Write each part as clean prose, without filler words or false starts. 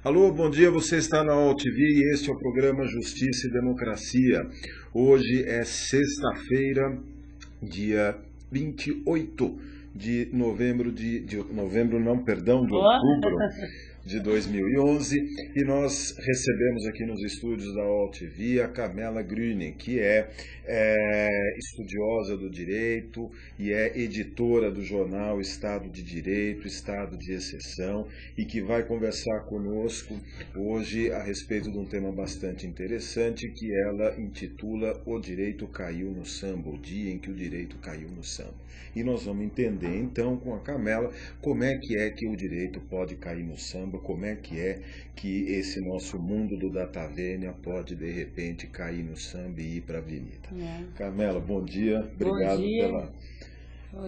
Alô, bom dia, você está na UOL-TV e este é o programa Justiça e Democracia. Hoje é sexta-feira, dia 28 de novembro de outubro de 2011, e nós recebemos aqui nos estúdios da UOL-TV a Camela Grüning, que é estudiosa do direito e é editora do jornal Estado de Direito, Estado de Exceção, e que vai conversar conosco hoje a respeito de um tema bastante interessante que ela intitula O Direito Caiu no Samba, o dia em que o direito caiu no samba. E nós vamos entender então com a Camela como é que o direito pode cair no samba, como é que esse nosso mundo do Data Vênia pode de repente cair no samba e ir para a avenida. Camela, bom dia, obrigado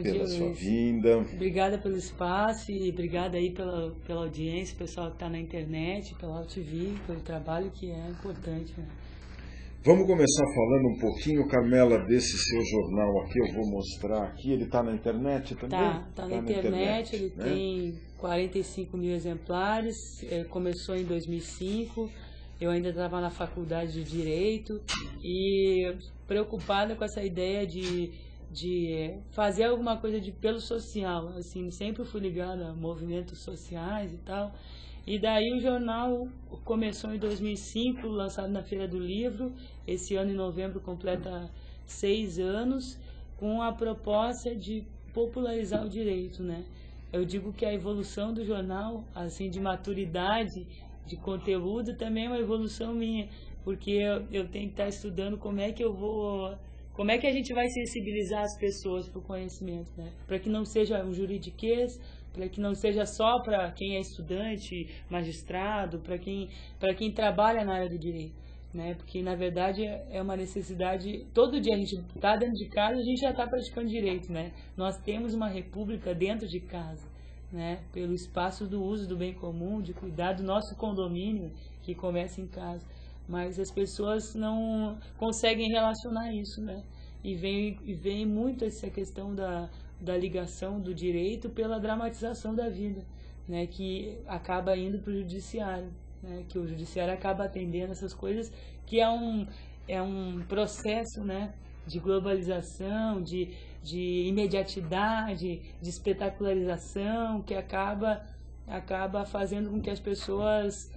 pela sua vinda. Obrigada pelo espaço e obrigada aí pela audiência, pessoal que está na internet, pela UOL-TV, pelo trabalho que é importante, né? Vamos começar falando um pouquinho, Camela, desse seu jornal aqui. Eu vou mostrar aqui. Ele está na internet também? Tá na internet, ele tem 45 mil exemplares, começou em 2005, eu ainda estava na faculdade de Direito e preocupada com essa ideia de fazer alguma coisa pelo social, assim, sempre fui ligada a movimentos sociais e tal. E daí o jornal começou em 2005, lançado na Feira do Livro. Esse ano, em novembro, completa 6 anos, com a proposta de popularizar o direito, né? Eu digo que a evolução do jornal, assim, de maturidade, de conteúdo, também é uma evolução minha, porque eu tenho que estar estudando como é que a gente vai sensibilizar as pessoas para o conhecimento, né? Para que não seja um juridiquês, para que não seja só para quem é estudante, magistrado, para quem trabalha na área do direito, né? Porque na verdade é uma necessidade. Todo dia a gente está dentro de casa, a gente já está praticando direito, né? Nós temos uma república dentro de casa, né? Pelo espaço do uso do bem comum, de cuidar do nosso condomínio que começa em casa, mas as pessoas não conseguem relacionar isso, né? E vem muito essa questão da ligação do direito pela dramatização da vida, né, que acaba indo para o judiciário, né, que o judiciário acaba atendendo essas coisas, que é um processo, né, de globalização, de imediatidade, de espetacularização, que acaba fazendo com que as pessoas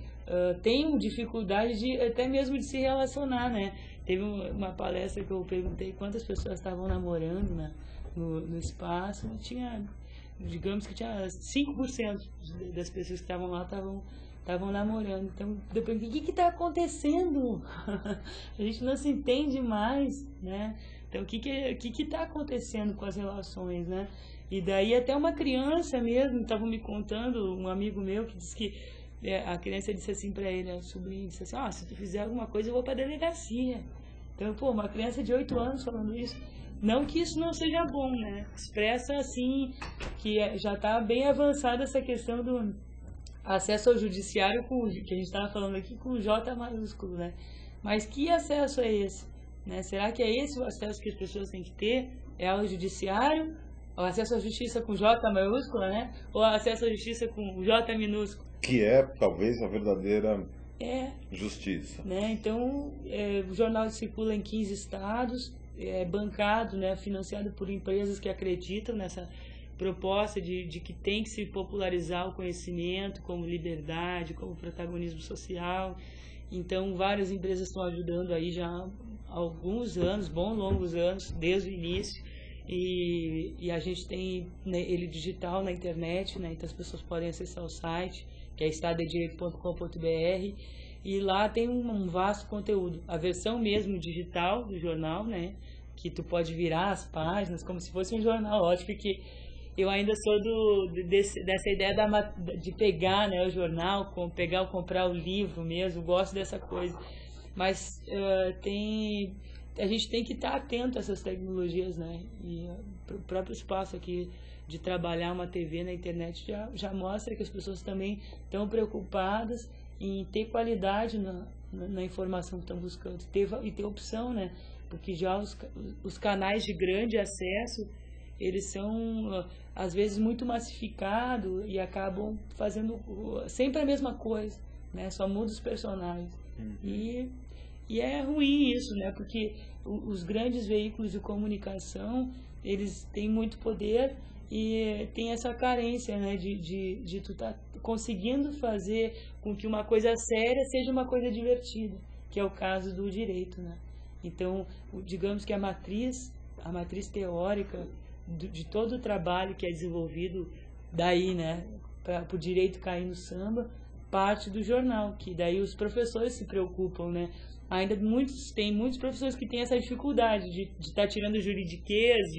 tenham dificuldade até mesmo de se relacionar, né? Teve uma palestra que eu perguntei quantas pessoas estavam namorando, né, no espaço, digamos que tinha 5% das pessoas que estavam lá estavam namorando. Então, depois, o que está acontecendo? A gente não se entende mais, né? Então, o que está acontecendo com as relações, né? E daí até uma criança mesmo, estava me contando, um amigo meu que disse que a criança disse assim para ele, a sobrinha disse assim, se tu fizer alguma coisa eu vou para a delegacia. Então, uma criança de 8 anos falando isso. Não que isso não seja bom, né? Expressa, assim, que já está bem avançada essa questão do acesso ao judiciário, que a gente estava falando aqui, com o J maiúsculo, né? Mas que acesso é esse? Né? Será que é esse o acesso que as pessoas têm que ter? É ao judiciário? O acesso à justiça com J maiúscula, né? Ou acesso à justiça com J minúsculo? Que é, talvez, a verdadeira justiça. Né? Então, o jornal circula em 15 estados, é bancado, né, financiado por empresas que acreditam nessa proposta de que tem que se popularizar o conhecimento como liberdade, como protagonismo social. Então, várias empresas estão ajudando aí já há alguns anos, bons longos anos, desde o início. E a gente tem, né, ele digital na internet, né, então as pessoas podem acessar o site, que é estadodireito.com.br, e lá tem um vasto conteúdo. A versão mesmo digital do jornal, né, que tu pode virar as páginas como se fosse um jornal. Lógico que eu ainda sou dessa ideia de pegar, né, o jornal, comprar o livro mesmo, gosto dessa coisa. Mas a gente tem que estar atento a essas tecnologias, né? E o próprio espaço aqui de trabalhar uma TV na internet já mostra que as pessoas também estão preocupadas em ter qualidade na informação que estão buscando, e ter opção, né? Porque já os canais de grande acesso, eles são, às vezes, muito massificados e acabam fazendo sempre a mesma coisa, né? Só muda os personagens. E é ruim isso, né? Porque os grandes veículos de comunicação, eles têm muito poder e tem essa carência, né? De tu tá conseguindo fazer com que uma coisa séria seja uma coisa divertida, que é o caso do direito, né? Então, digamos que a matriz teórica de todo o trabalho que é desenvolvido daí, né, para o direito cair no samba, parte do jornal, que daí os professores se preocupam, né? Ainda tem muitos professores que têm essa dificuldade de estar tirando juridiquês,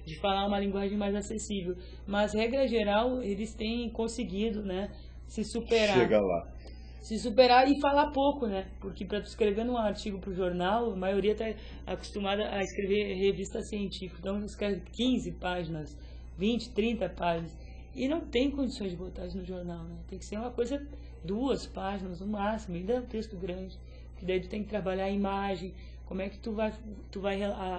de falar uma linguagem mais acessível, mas regra geral eles têm conseguido, né, se superar. Chega lá. Se superar e falar pouco, né? Porque para tu escrever um artigo para o jornal, a maioria está acostumada a escrever revista científica, então escreve 15 páginas, 20, 30 páginas, e não tem condições de botar isso no jornal, né? Tem que ser uma coisa, 2 páginas no máximo, ainda é um texto grande, que daí tu tem que trabalhar a imagem, como é que tu vai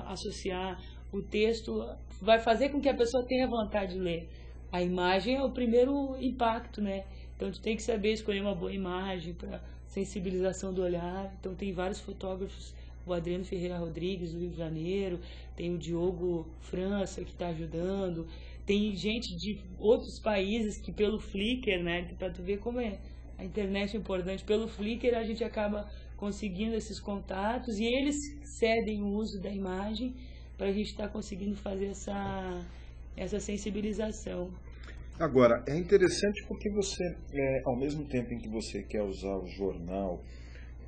associar o texto, vai fazer com que a pessoa tenha vontade de ler. A imagem é o primeiro impacto, né? Então, tu tem que saber escolher uma boa imagem para sensibilização do olhar. Então, tem vários fotógrafos, o Adriano Ferreira Rodrigues, do Rio de Janeiro, tem o Diogo França, que está ajudando, tem gente de outros países que pelo Flickr, né, para tu ver como é a internet é importante, pelo Flickr a gente acaba conseguindo esses contatos e eles cedem o uso da imagem para a gente estar conseguindo fazer essa sensibilização. Agora, é interessante porque você, ao mesmo tempo em que você quer usar o jornal,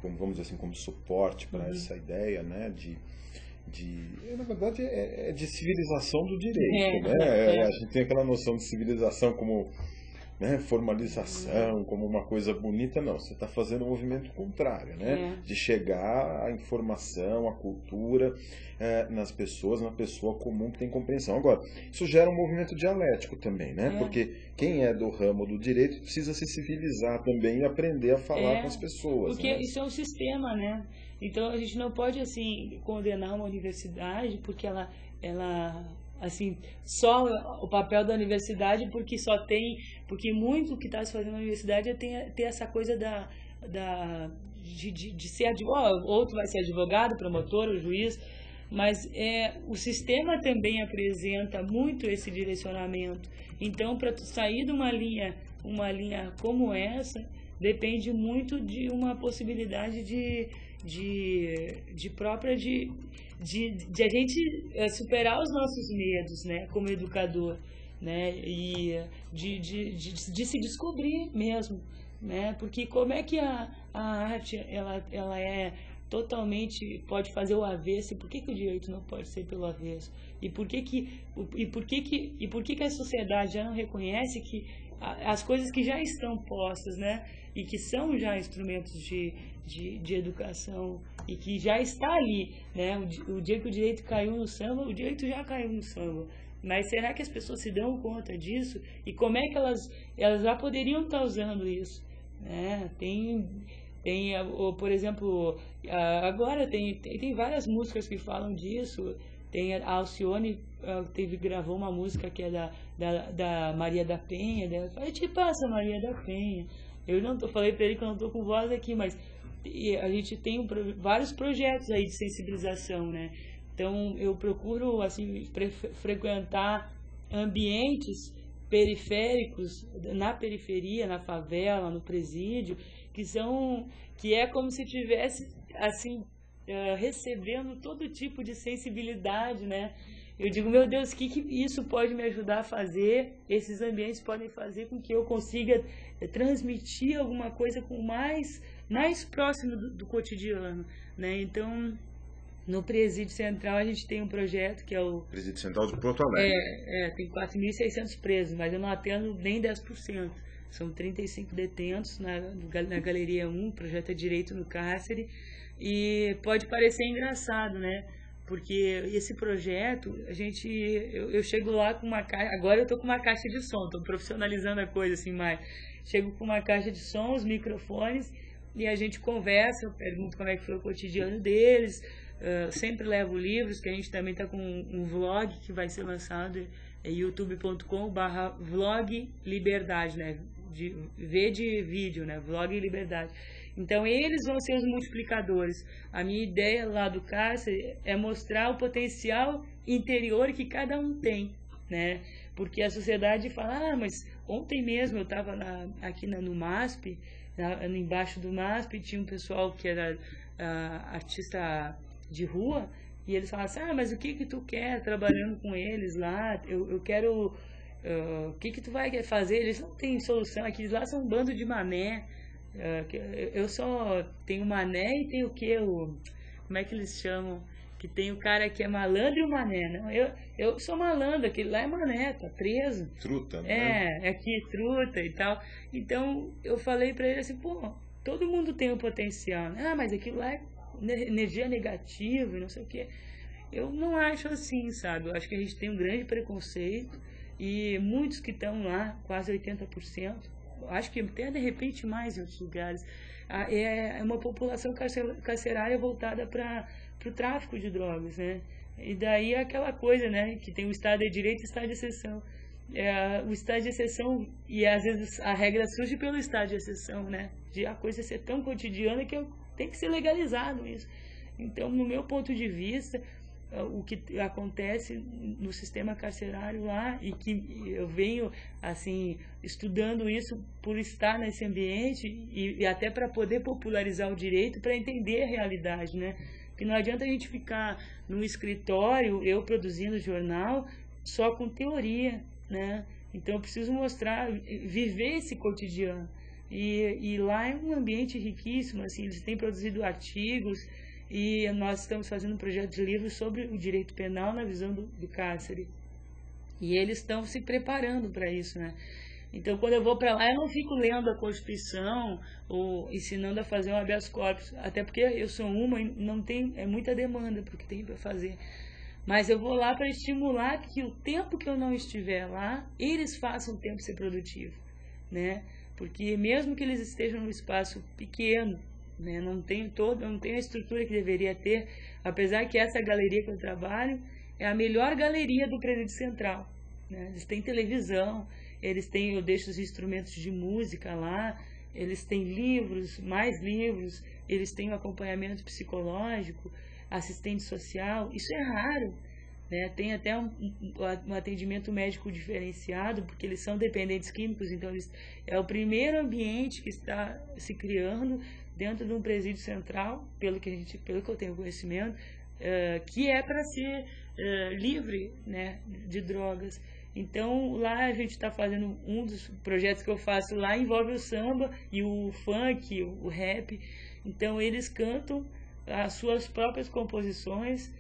como, vamos dizer assim, como suporte para essa ideia, né, na verdade, é de civilização do direito, né? A gente tem aquela noção de civilização como, né, formalização, como uma coisa bonita. Não, você está fazendo um movimento contrário, né? De chegar à informação, à cultura, nas pessoas, na pessoa comum que tem compreensão. Agora, isso gera um movimento dialético também, né? Porque quem é do ramo do direito precisa se civilizar também e aprender a falar com as pessoas. Porque né? isso é um sistema, né? Então a gente não pode assim condenar uma universidade porque ela assim, só o papel da universidade porque muito que está se fazendo na universidade é ter essa coisa de ser advogado, outro vai ser advogado, promotor, ou juiz, mas o sistema também apresenta muito esse direcionamento. Então, para sair de uma linha como essa, depende muito de uma possibilidade de a gente superar os nossos medos, né, como educador, né, e de se descobrir mesmo, né, porque como é que a arte ela é totalmente, pode fazer o avesso, e por que o direito não pode ser pelo avesso? E por que a sociedade já não reconhece que as coisas que já estão postas, né, e que são já instrumentos de educação e que já está ali, né? O dia que o direito caiu no samba, o direito já caiu no samba. Mas será que as pessoas se dão conta disso? E como é que elas já poderiam estar usando isso? Né? Por exemplo, agora tem várias músicas que falam disso. Tem a Alcione gravou uma música que é da Maria da Penha. Ela fala, te passa Maria da Penha. Falei para ele que eu não estou com voz aqui, mas a gente tem vários projetos aí de sensibilização, né? Então eu procuro assim frequentar ambientes periféricos na periferia, na favela, no presídio, que é como se tivesse assim recebendo todo tipo de sensibilidade, né? Eu digo, meu Deus, o que isso pode me ajudar a fazer? Esses ambientes podem fazer com que eu consiga transmitir alguma coisa com mais próximo do cotidiano, né? Então, no Presídio Central a gente tem um projeto que é o... Presídio Central de Porto Alegre. Tem 4.600 presos, mas eu não atendo nem 10%. São 35 detentos na Galeria 1, o projeto é Direito no Cárcere, e pode parecer engraçado, né? Porque esse projeto, eu chego lá com uma caixa, agora eu estou com uma caixa de som, estou profissionalizando a coisa assim mais. Chego com uma caixa de som, os microfones, e a gente conversa, eu pergunto como é que foi o cotidiano deles, sempre levo livros, que a gente também está com um vlog que vai ser lançado, é youtube.com/vlogliberdade, né? de vídeo, né? Vlog e Liberdade. Então, eles vão ser os multiplicadores. A minha ideia lá do cárcere é mostrar o potencial interior que cada um tem, né? Porque a sociedade fala, mas ontem mesmo eu estava aqui no MASP, embaixo do MASP, tinha um pessoal que era artista de rua, e eles falavam assim, mas o que tu quer trabalhando com eles lá? Eu quero... o que tu vai fazer? Eles não têm solução, aqueles lá são um bando de mané. Eu só tenho mané e tenho o quê? Como é que eles chamam? Que tem o cara que é malandro e o mané. Não, eu sou malandro, aquele lá é mané, tá preso. Truta, né? Aqui truta e tal. Então eu falei pra ele assim, todo mundo tem um potencial, né? Mas aquilo lá é energia negativa e não sei o quê. Eu não acho assim, sabe? Eu acho que a gente tem um grande preconceito e muitos que estão lá, quase 80%, acho que até de repente mais em outros lugares, é uma população carcerária voltada para o tráfico de drogas, né? E daí é aquela coisa, né, que tem o Estado de Direito e o Estado de Exceção. O Estado de Exceção, e às vezes a regra surge pelo Estado de Exceção, né? De a coisa ser tão cotidiana que tem que ser legalizado isso. Então, no meu ponto de vista, o que acontece no sistema carcerário lá, e que eu venho assim estudando isso por estar nesse ambiente e até para poder popularizar o direito, para entender a realidade, né? Porque não adianta a gente ficar no escritório, eu produzindo jornal, só com teoria, né? Então eu preciso mostrar, viver esse cotidiano. E lá é um ambiente riquíssimo, assim, eles têm produzido artigos, e nós estamos fazendo um projeto de livro sobre o direito penal na visão do cárcere. E eles estão se preparando para isso, né? Então, quando eu vou para lá, eu não fico lendo a Constituição ou ensinando a fazer um habeas corpus, até porque eu sou uma e não tem, é muita demanda para o que tem para fazer. Mas eu vou lá para estimular que o tempo que eu não estiver lá, eles façam o tempo ser produtivo, né? Porque mesmo que eles estejam num espaço pequeno, né, não tem a estrutura que deveria ter, apesar que essa galeria que eu trabalho é a melhor galeria do Presídio Central, né? Eles têm televisão, eu deixo os instrumentos de música lá, eles têm livros, mais livros, eles têm um acompanhamento psicológico, assistente social, isso é raro, né? Tem até um atendimento médico diferenciado, porque eles são dependentes químicos, então é o primeiro ambiente que está se criando dentro de um presídio central, pelo que eu tenho conhecimento, que é para ser livre, né, de drogas. Então, lá a gente está fazendo, um dos projetos que eu faço lá envolve o samba e o funk, o rap. Então, eles cantam as suas próprias composições.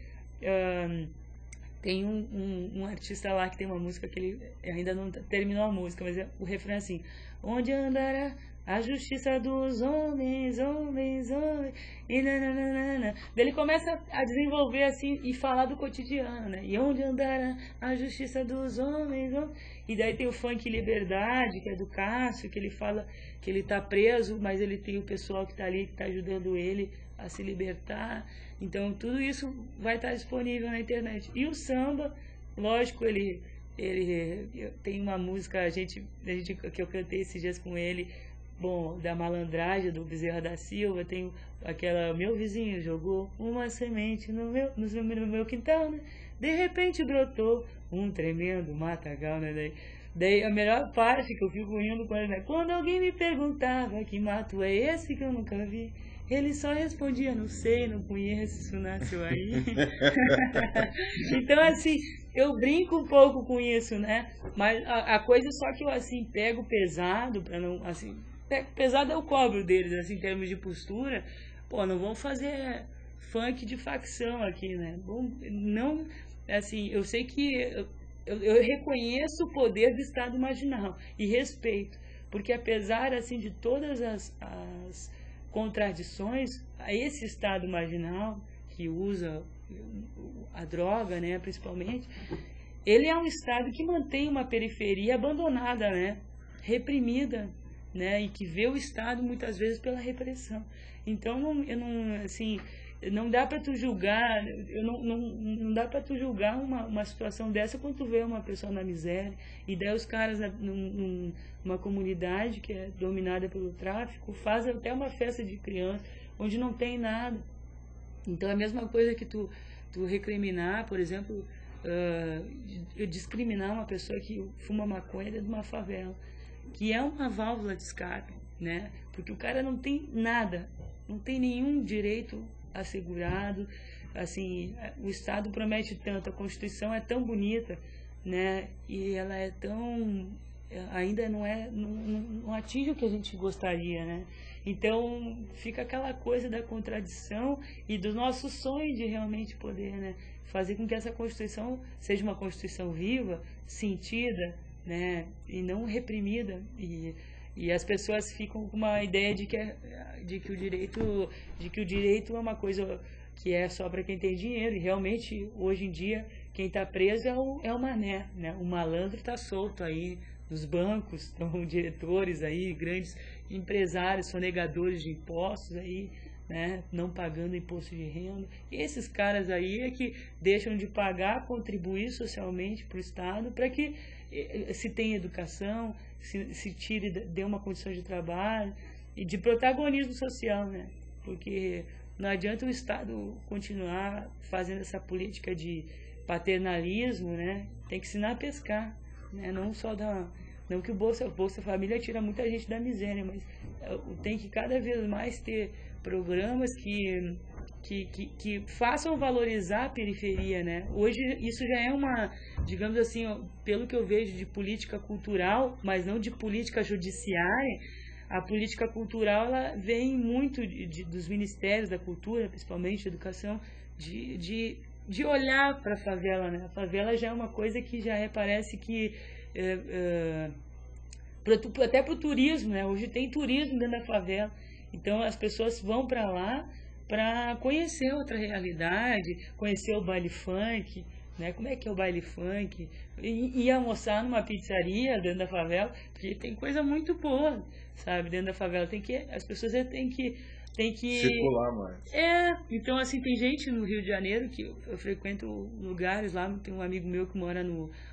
Tem um artista lá que tem uma música que ele ainda não terminou a música, mas o refrão é assim: onde andará a justiça dos homens, homens, homens, e nananana. Daí ele começa a desenvolver assim e falar do cotidiano, né? E onde andará a justiça dos homens, homens? E daí tem o funk Liberdade, que é do Cássio, que ele fala que ele está preso, mas ele tem o pessoal que está ali, que está ajudando ele a se libertar. Então tudo isso vai estar disponível na internet. E o samba, lógico, ele tem uma música que eu cantei esses dias com ele, da malandragem do Bezerra da Silva, tem aquela: meu vizinho jogou uma semente no meu quintal, né? De repente brotou um tremendo matagal, né? Daí a melhor parte que eu fico rindo com ele, né? Quando alguém me perguntava que mato é esse que eu nunca vi, ele só respondia: não sei, não conheço, isso nasceu aí. Então, assim, eu brinco um pouco com isso, né? Mas a coisa só que eu, assim, pego pesado, para não, assim, pesado é o cobro deles, assim, em termos de postura. Não vão fazer funk de facção aqui, né? Bom, não, assim, eu sei que eu reconheço o poder do Estado marginal e respeito, porque apesar, assim, de todas as contradições, a esse Estado marginal que usa a droga, né, principalmente, ele é um Estado que mantém uma periferia abandonada, né, reprimida, né, e que vê o Estado muitas vezes pela repressão. Então, não dá para tu julgar, não dá para tu julgar uma situação dessa quando tu vê uma pessoa na miséria. E daí os caras numa comunidade que é dominada pelo tráfico fazem até uma festa de criança onde não tem nada. Então é a mesma coisa que tu recriminar, por exemplo, discriminar uma pessoa que fuma maconha dentro de uma favela, que é uma válvula de escape, né? Porque o cara não tem nada, não tem nenhum direito assegurado. Assim, o Estado promete tanto, a Constituição é tão bonita, né? E ela é tão, ainda não atinge o que a gente gostaria, né? Então fica aquela coisa da contradição e do nosso sonho de realmente poder, né, fazer com que essa Constituição seja uma Constituição viva, sentida, né, e não reprimida. E as pessoas ficam com uma ideia de que o direito é uma coisa que é só para quem tem dinheiro. E realmente, hoje em dia, quem está preso é o mané, né? O malandro está solto aí nos bancos, estão diretores aí, grandes empresários, sonegadores de impostos aí, né? Não pagando imposto de renda. E esses caras aí é que deixam de pagar, contribuir socialmente para o Estado, para que se tenha educação, se tire, dê uma condição de trabalho e de protagonismo social, né? Porque não adianta o Estado continuar fazendo essa política de paternalismo, né? Tem que ensinar a pescar, né? Não que o Bolsa Família tira muita gente da miséria, mas tem que cada vez mais ter programas que façam valorizar a periferia, né? Hoje isso já é uma, digamos assim, pelo que eu vejo de política cultural, mas não de política judiciária. A política cultural, ela vem muito dos ministérios da cultura, principalmente da educação, de olhar para a favela, né? A favela já é uma coisa que já parece que até para o turismo, né? Hoje tem turismo dentro da favela, então as pessoas vão para lá para conhecer outra realidade, conhecer o baile funk, né? Como é que é o baile funk, e almoçar numa pizzaria dentro da favela, porque tem coisa muito boa, sabe, dentro da favela. As pessoas têm que circular mais. Então assim, tem gente no Rio de Janeiro que eu frequento lugares lá, tem um amigo meu que mora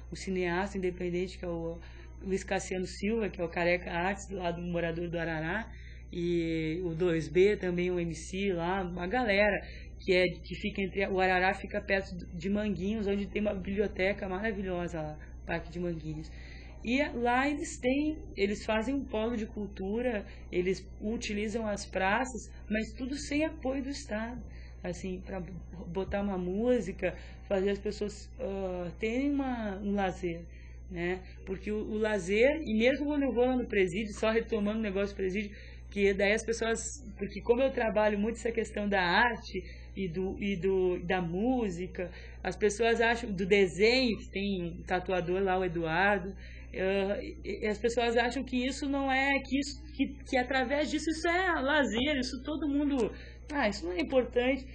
o cineasta independente, que é o Luiz Cassiano Silva, que é o Careca Artes, lá do Morador do Arará, e o 2B também, um MC lá, uma galera que fica o Arará fica perto de Manguinhos, onde tem uma biblioteca maravilhosa lá, Parque de Manguinhos. E lá eles fazem um polo de cultura, eles utilizam as praças, mas tudo sem apoio do Estado, assim, para botar uma música, fazer as pessoas terem um lazer, né? Porque o lazer, e mesmo quando eu vou lá no presídio, só retomando o negócio do presídio, que daí as pessoas, porque como eu trabalho muito essa questão da arte da música, as pessoas acham, do desenho, que tem um tatuador lá, o Eduardo, as pessoas acham que isso não é, que através disso isso é lazer, isso todo mundo, isso não é importante,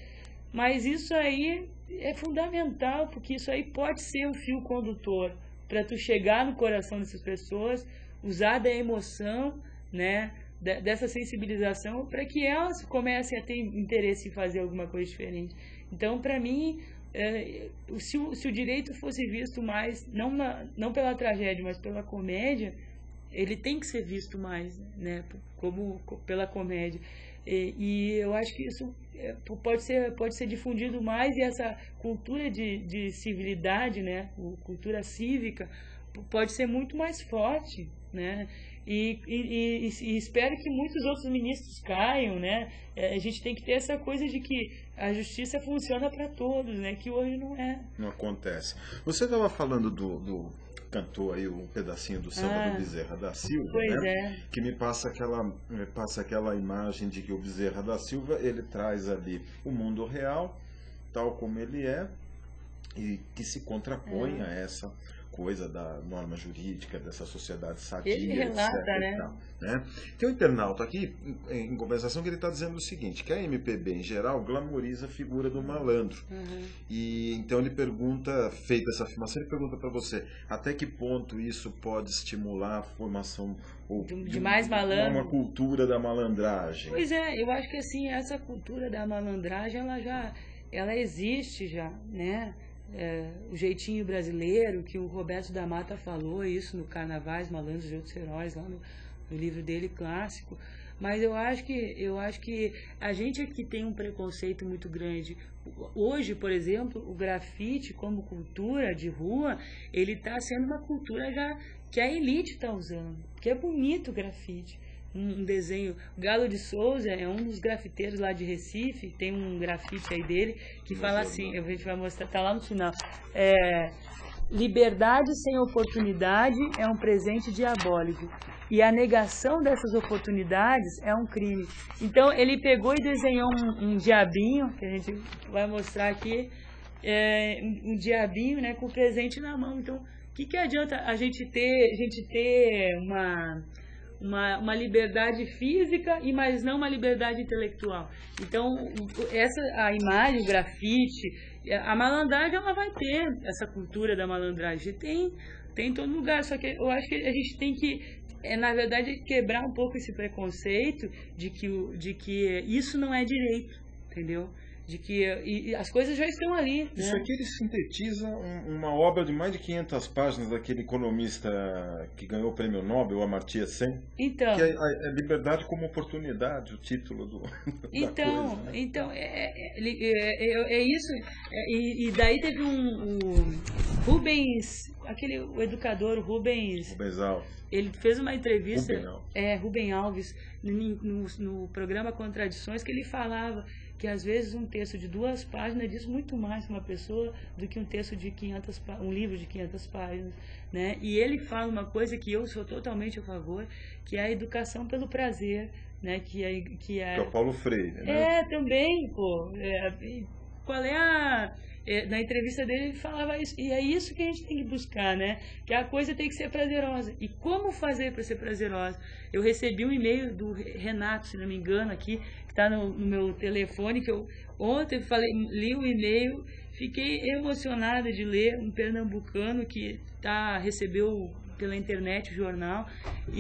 mas isso aí é fundamental, porque isso aí pode ser um fio condutor para tu chegar no coração dessas pessoas, usar da emoção, né, dessa sensibilização, para que elas comecem a ter interesse em fazer alguma coisa diferente. Então, para mim, se o direito fosse visto mais, não pela tragédia, mas pela comédia, ele tem que ser visto mais, né, como pela comédia. E eu acho que isso pode ser difundido mais, e essa cultura de civilidade, né, cultura cívica, pode ser muito mais forte, né? E espero que muitos outros ministros caiam, né? A gente tem que ter essa coisa de que a justiça funciona para todos, né? Que hoje não é. Não acontece. Você estava falando cantou aí um pedacinho do samba do Bezerra da Silva, pois né? Que me passa aquela imagem de que o Bezerra da Silva, ele traz ali o mundo real, tal como ele é, e que se contrapõe a essa coisa da norma jurídica, dessa sociedade sadia, ele relata, etc. né? E tal, né? Tem um internauta aqui, em compensação, que ele está dizendo o seguinte, que a MPB, em geral, glamoriza a figura do malandro. E então ele pergunta, feita essa afirmação, ele pergunta para você, até que ponto isso pode estimular a formação ou de mais malandro, uma cultura da malandragem? Pois é, eu acho que assim, essa cultura da malandragem, ela existe já, né? O jeitinho brasileiro, que o Roberto da Mata falou isso no Carnavais, Malandros e Outros Heróis, lá no livro dele clássico. Mas eu acho que a gente aqui tem um preconceito muito grande. Hoje, por exemplo, o grafite como cultura de rua, ele está sendo uma cultura já que a elite está usando, que é bonito o grafite. Um desenho, o Galo de Souza é um dos grafiteiros lá de Recife, tem um grafite aí dele que fala assim, a gente vai mostrar, tá lá no final, liberdade sem oportunidade é um presente diabólico e a negação dessas oportunidades é um crime. Então ele pegou e desenhou um diabinho, que a gente vai mostrar aqui, um diabinho, né, com o presente na mão. Então o que adianta a gente ter uma liberdade física, mas não uma liberdade intelectual. Então, a imagem, o grafite, a malandragem, ela vai ter essa cultura da malandragem. Tem em todo lugar, só que eu acho que a gente tem que, na verdade, quebrar um pouco esse preconceito de que isso não é direito, entendeu? De que as coisas já estão ali. Isso, né? Aqui ele sintetiza uma obra de mais de 500 páginas daquele economista que ganhou o prêmio Nobel, Amartya Sen, então, que é a liberdade como oportunidade, o título da coisa, né? Então é isso. E daí teve um Rubens, o educador Rubens Alves. Ele fez uma entrevista, Rubem Alves, no programa Contradições, que ele falava que às vezes um texto de 2 páginas diz muito mais para uma pessoa do que um texto de 500, um livro de 500 páginas, né? E ele fala uma coisa que eu sou totalmente a favor, que é a educação pelo prazer, né? Que é o Paulo Freire, né? Também, pô. Qual é na entrevista dele ele falava isso, e é isso que a gente tem que buscar, né? Que a coisa tem que ser prazerosa. E como fazer para ser prazerosa? Eu recebi um e-mail do Renato, se não me engano, aqui, que está no meu telefone, que eu ontem li o e-mail, fiquei emocionada de ler, um pernambucano que recebeu pela internet o jornal, eu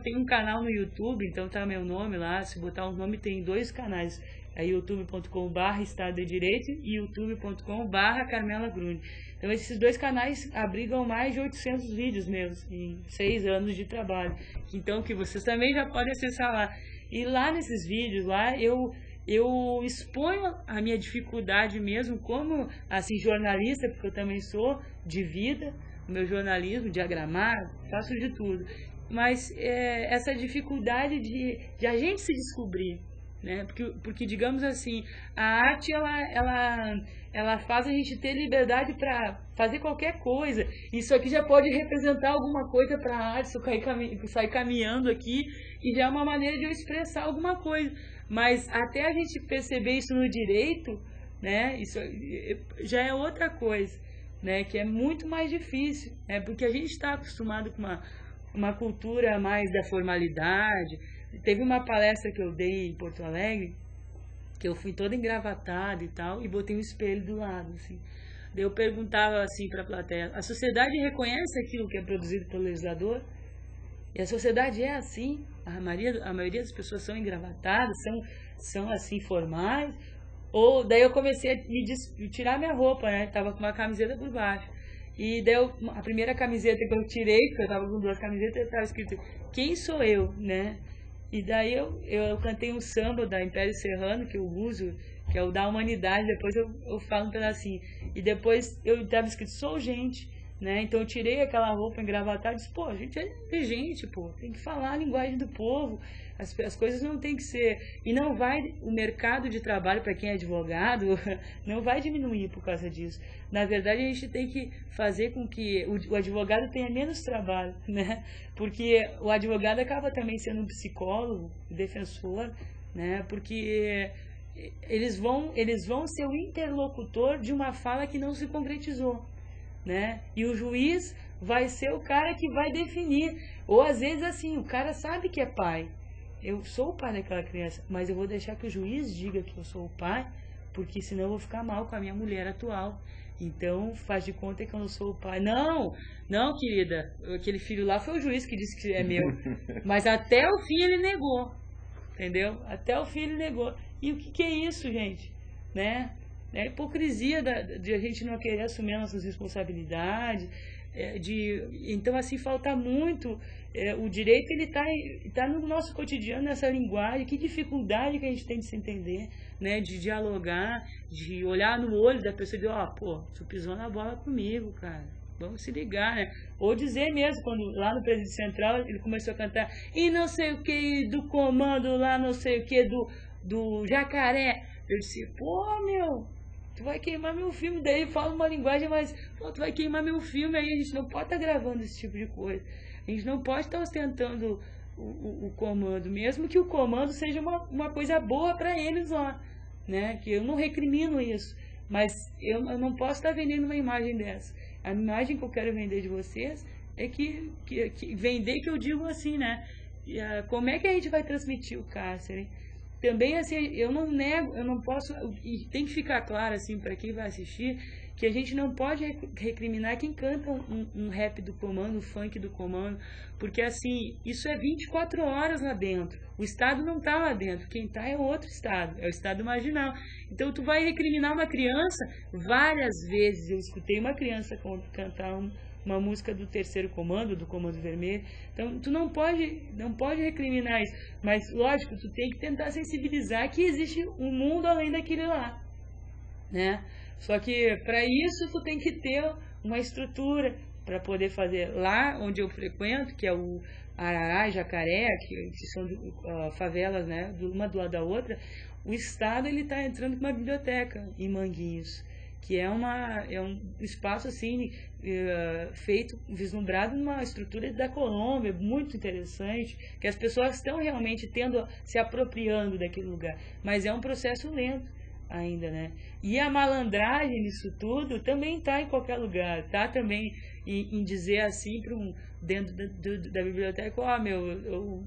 tenho um canal no YouTube, então tá meu nome lá, se botar o nome tem 2 canais, youtube.com/Estado de Direito e youtube.com/Carmela Grune. Então esses 2 canais abrigam mais de 800 vídeos meus em 6 anos de trabalho, então que vocês também já podem acessar lá. E lá nesses vídeos, lá eu exponho a minha dificuldade mesmo como assim, jornalista, porque eu também sou de vida, o meu jornalismo, diagramar, faço de tudo. Mas essa dificuldade de a gente se descobrir, né? Porque digamos assim, a arte ela faz a gente ter liberdade para fazer qualquer coisa. Isso aqui já pode representar alguma coisa para a arte, se eu sair caminhando aqui, e já é uma maneira de eu expressar alguma coisa. Mas até a gente perceber isso no direito, né, isso já é outra coisa, né, que é muito mais difícil, né, porque a gente está acostumado com uma cultura mais da formalidade. Teve uma palestra que eu dei em Porto Alegre, que eu fui toda engravatada e tal, e botei um espelho do lado, assim. Daí eu perguntava assim para a plateia: a sociedade reconhece aquilo que é produzido pelo legislador? E a sociedade é assim? A maioria das pessoas são engravatadas, são assim formais? Ou daí eu comecei a tirar minha roupa, né? Tava com uma camiseta por baixo. E daí a primeira camiseta que eu tirei, porque eu tava com 2 camisetas, estava escrito: quem sou eu, né? E daí eu cantei um samba da Império Serrano, que eu uso, que é o da humanidade, depois eu falo um pedacinho. E depois eu estava escrito: sou gente, né? Então eu tirei aquela roupa engravatada e disse: pô, a gente é gente, pô, tem que falar a linguagem do povo, as coisas não tem que ser... E não vai, o mercado de trabalho para quem é advogado não vai diminuir por causa disso. Na verdade, a gente tem que fazer com que o advogado tenha menos trabalho, né? Porque o advogado acaba também sendo um psicólogo, defensor, né? Porque eles vão ser o interlocutor de uma fala que não se concretizou. né? E o juiz vai ser o cara que vai definir. Ou às vezes assim, o cara sabe que é pai. Eu sou o pai daquela criança, mas eu vou deixar que o juiz diga que eu sou o pai, porque senão eu vou ficar mal com a minha mulher atual. Então, faz de conta que eu não sou o pai. Não, não, querida. Aquele filho lá foi o juiz que disse que é meu. Mas até o fim ele negou. Entendeu? Até o fim ele negou. E o que é isso, gente? Né? É a hipocrisia de a gente não querer assumir as nossas responsabilidades. Então, assim, falta muito. O direito, ele tá no nosso cotidiano, nessa linguagem. Que dificuldade que a gente tem de se entender, né? De dialogar, de olhar no olho da pessoa e dizer, pô, tu pisou na bola comigo, cara. Vamos se ligar, né? Ou dizer mesmo, quando lá no Presídio Central ele começou a cantar e não sei o que do comando lá, não sei o que do Jacaré. Eu disse, pô, meu, tu vai queimar meu filme. Daí ele fala uma linguagem, mas, pô, tu vai queimar meu filme aí. A gente não pode estar gravando esse tipo de coisa. A gente não pode estar ostentando o comando, mesmo que o comando seja uma coisa boa para eles lá, né? Que eu não recrimino isso, mas eu não posso estar vendendo uma imagem dessa. A imagem que eu quero vender de vocês é que vender, que eu digo assim, né? Como é que a gente vai transmitir o cárcere? Também, assim, eu não nego, eu não posso, e tem que ficar claro, assim, para quem vai assistir, que a gente não pode recriminar quem canta um rap do comando, um funk do comando, porque, assim, isso é 24 horas lá dentro. O Estado não está lá dentro, quem está é outro Estado, é o Estado marginal. Então, tu vai recriminar uma criança, várias vezes eu escutei uma criança cantar uma música do Terceiro Comando, do Comando Vermelho. Então, tu não pode recriminar isso. Mas, lógico, tu tem que tentar sensibilizar que existe um mundo além daquele lá, né? Só que, para isso, tu tem que ter uma estrutura para poder fazer. Lá onde eu frequento, que é o Arará e Jacaré, que são favelas, né, uma do lado da outra, o Estado está entrando com uma biblioteca em Manguinhos, que é um espaço assim, feito, vislumbrado numa estrutura da Colômbia, muito interessante, que as pessoas estão realmente se apropriando daquele lugar, mas é um processo lento ainda, né? E a malandragem nisso tudo também está em qualquer lugar, está também em dizer assim para dentro da biblioteca,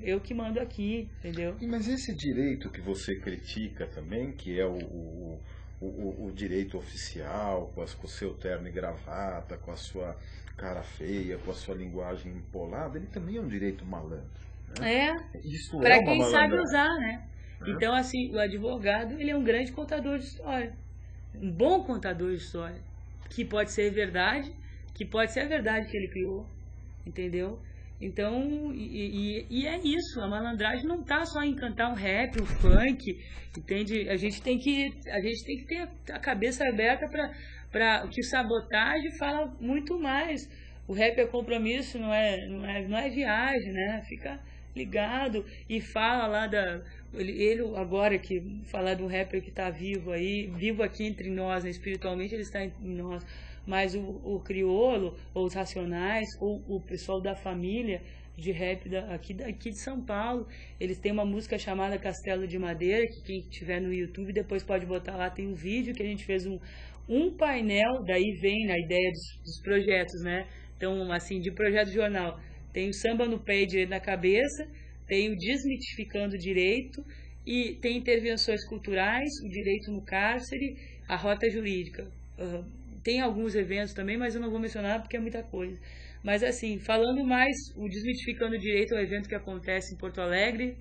eu que mando aqui, entendeu? Mas esse direito que você critica também, que é o direito oficial, com o seu terno e gravata, com a sua cara feia, com a sua linguagem empolada, ele também é um direito malandro, né? Isso para quem sabe usar, né? Então, assim, o advogado, ele é um grande contador de história, um bom contador de história, que pode ser verdade, que pode ser a verdade que ele criou, entendeu? Então, e é isso, a malandragem não está só em cantar um rap, um funk, entende? A gente tem que ter a cabeça aberta para que sabotagem fala muito mais. O rap é compromisso, não é viagem, né? Fica ligado e fala lá ele agora que falar de um rapper que está vivo aí, vivo aqui entre nós, né? Espiritualmente ele está entre nós, mas o Criolo, ou os Racionais, ou o pessoal da família de rap aqui de São Paulo, eles têm uma música chamada Castelo de Madeira, que quem tiver no YouTube depois pode botar lá, tem um vídeo que a gente fez um painel, daí vem a ideia dos projetos, né? Então, assim, de projeto de jornal, tem o Samba no Pé e Direito na Cabeça, tem o Desmitificando o Direito, e tem intervenções culturais, o direito no cárcere, a rota jurídica. Tem alguns eventos também, mas eu não vou mencionar porque é muita coisa. Mas assim, falando mais, o Desmitificando o Direito é um evento que acontece em Porto Alegre,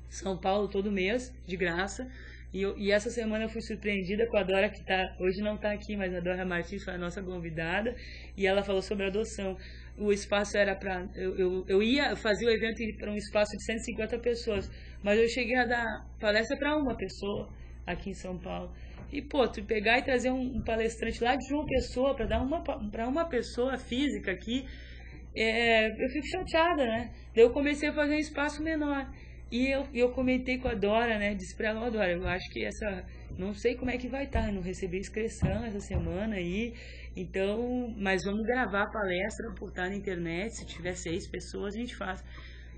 São Paulo, todo mês, de graça. E essa semana eu fui surpreendida com a Dora, que hoje não está aqui, mas a Dora Martins foi a nossa convidada, e ela falou sobre adoção. O espaço era para... Eu fazia o evento para um espaço de 150 pessoas, mas eu cheguei a dar palestra para uma pessoa aqui em São Paulo. E, pô, tu pegar e trazer um palestrante lá de João Pessoa para dar para uma pessoa física aqui, eu fico chateada, né? Daí eu comecei a fazer um espaço menor. E eu comentei com a Dora, né? Disse para ela, Dora, eu acho que não sei como é que vai estar, eu não recebi inscrição essa semana aí, então, mas vamos gravar a palestra, botar na internet, se tiver 6 pessoas a gente faz.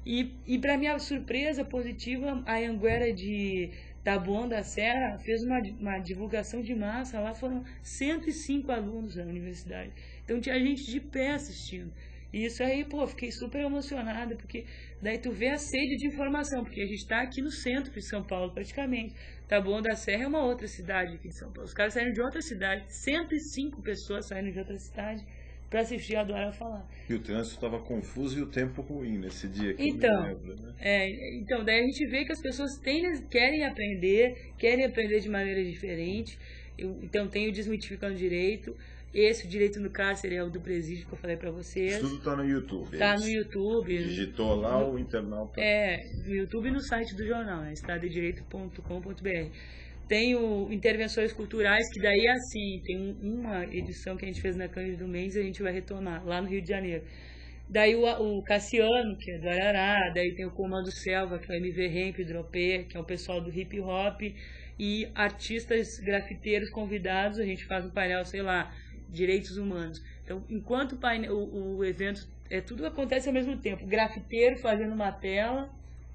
E para minha surpresa positiva, a Anguera de Taboão da Serra fez uma divulgação de massa, lá foram 105 alunos da universidade. Então tinha gente de pé assistindo. E isso aí, pô, fiquei super emocionada, porque daí tu vê a sede de informação, porque a gente está aqui no centro de São Paulo, praticamente. Taboão da Serra é uma outra cidade aqui de São Paulo. Os caras saíram de outra cidade, 105 pessoas saíram de outra cidade para assistir a Dora falar. E o trânsito estava confuso e o tempo ruim nesse dia que então, eu me lembro, né? Então, daí a gente vê que as pessoas querem aprender de maneira diferente. Então, tem o Desmitificando Direito. Esse, o Direito no Cárcere, é o do presídio que eu falei para vocês. Tudo está no YouTube. Está no YouTube. Digitou lá o internauta. No YouTube e no site do jornal, né? estadodireito.com.br. Tem o Intervenções Culturais, que daí é assim, tem uma edição que a gente fez na Cândido Mendes e a gente vai retornar, lá no Rio de Janeiro. Daí o Cassiano, que é do Arará, daí tem o Comando Selva, que é o MV Hemp, Dropê, que é o pessoal do hip hop, e artistas grafiteiros convidados, a gente faz um painel, sei lá, direitos humanos. Então, enquanto o evento, tudo acontece ao mesmo tempo. O grafiteiro fazendo uma tela,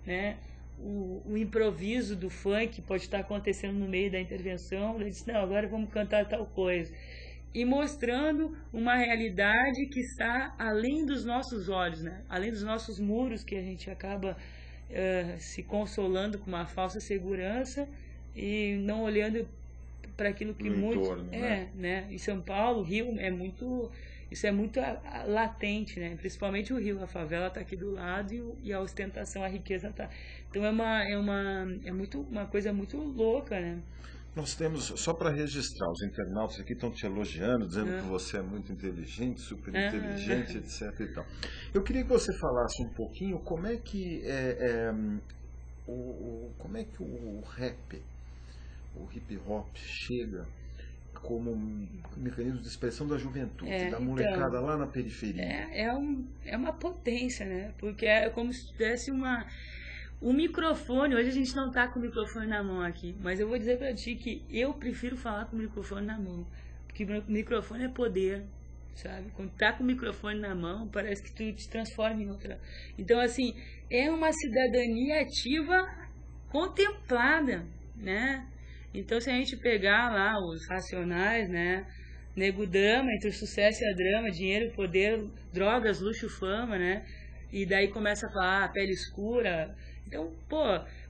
né? O improviso do funk pode estar acontecendo no meio da intervenção. Ele disse, não, agora vamos cantar tal coisa. E mostrando uma realidade que está além dos nossos olhos, né? Além dos nossos muros, que a gente acaba se consolando com uma falsa segurança e não olhando para aquilo que muitos né? Em São Paulo, Rio isso é muito latente, né? Principalmente o Rio, a favela está aqui do lado e a ostentação, a riqueza está. Então é uma coisa muito louca, né? Nós temos, só para registrar, os internautas aqui estão te elogiando, dizendo que você é muito inteligente, super inteligente, etc. E tal. Eu queria que você falasse um pouquinho como é que o rap, o hip hop chega como um mecanismo de expressão da juventude, da molecada lá na periferia. É uma potência, né? Porque é como se tivesse um microfone. Hoje a gente não tá com o microfone na mão aqui, mas eu vou dizer pra ti que eu prefiro falar com o microfone na mão, porque o microfone é poder, sabe? Quando tá com o microfone na mão, parece que tu te transforma em outra. Então, assim, é uma cidadania ativa contemplada, né? Então, se a gente pegar lá os Racionais, né? Nego Drama, entre o sucesso e a drama, dinheiro, poder, drogas, luxo, fama, né? E daí começa a falar pele escura. Então, pô,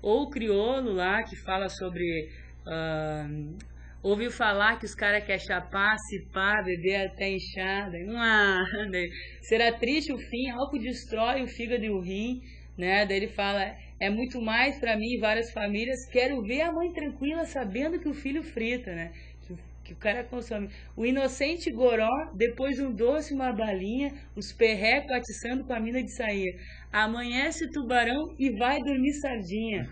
ou o Criolo lá, que fala sobre... ouviu falar que os caras querem chapar, cipar, beber até inchada. Será triste o fim, álcool destrói o fígado e o rim, né? Daí ele fala... É muito mais para mim e várias famílias. Quero ver a mãe tranquila sabendo que o filho frita, né? Que o cara consome. O inocente goró, depois um doce, uma balinha, os perrecos atiçando com a mina de sair. Amanhece tubarão e vai dormir sardinha,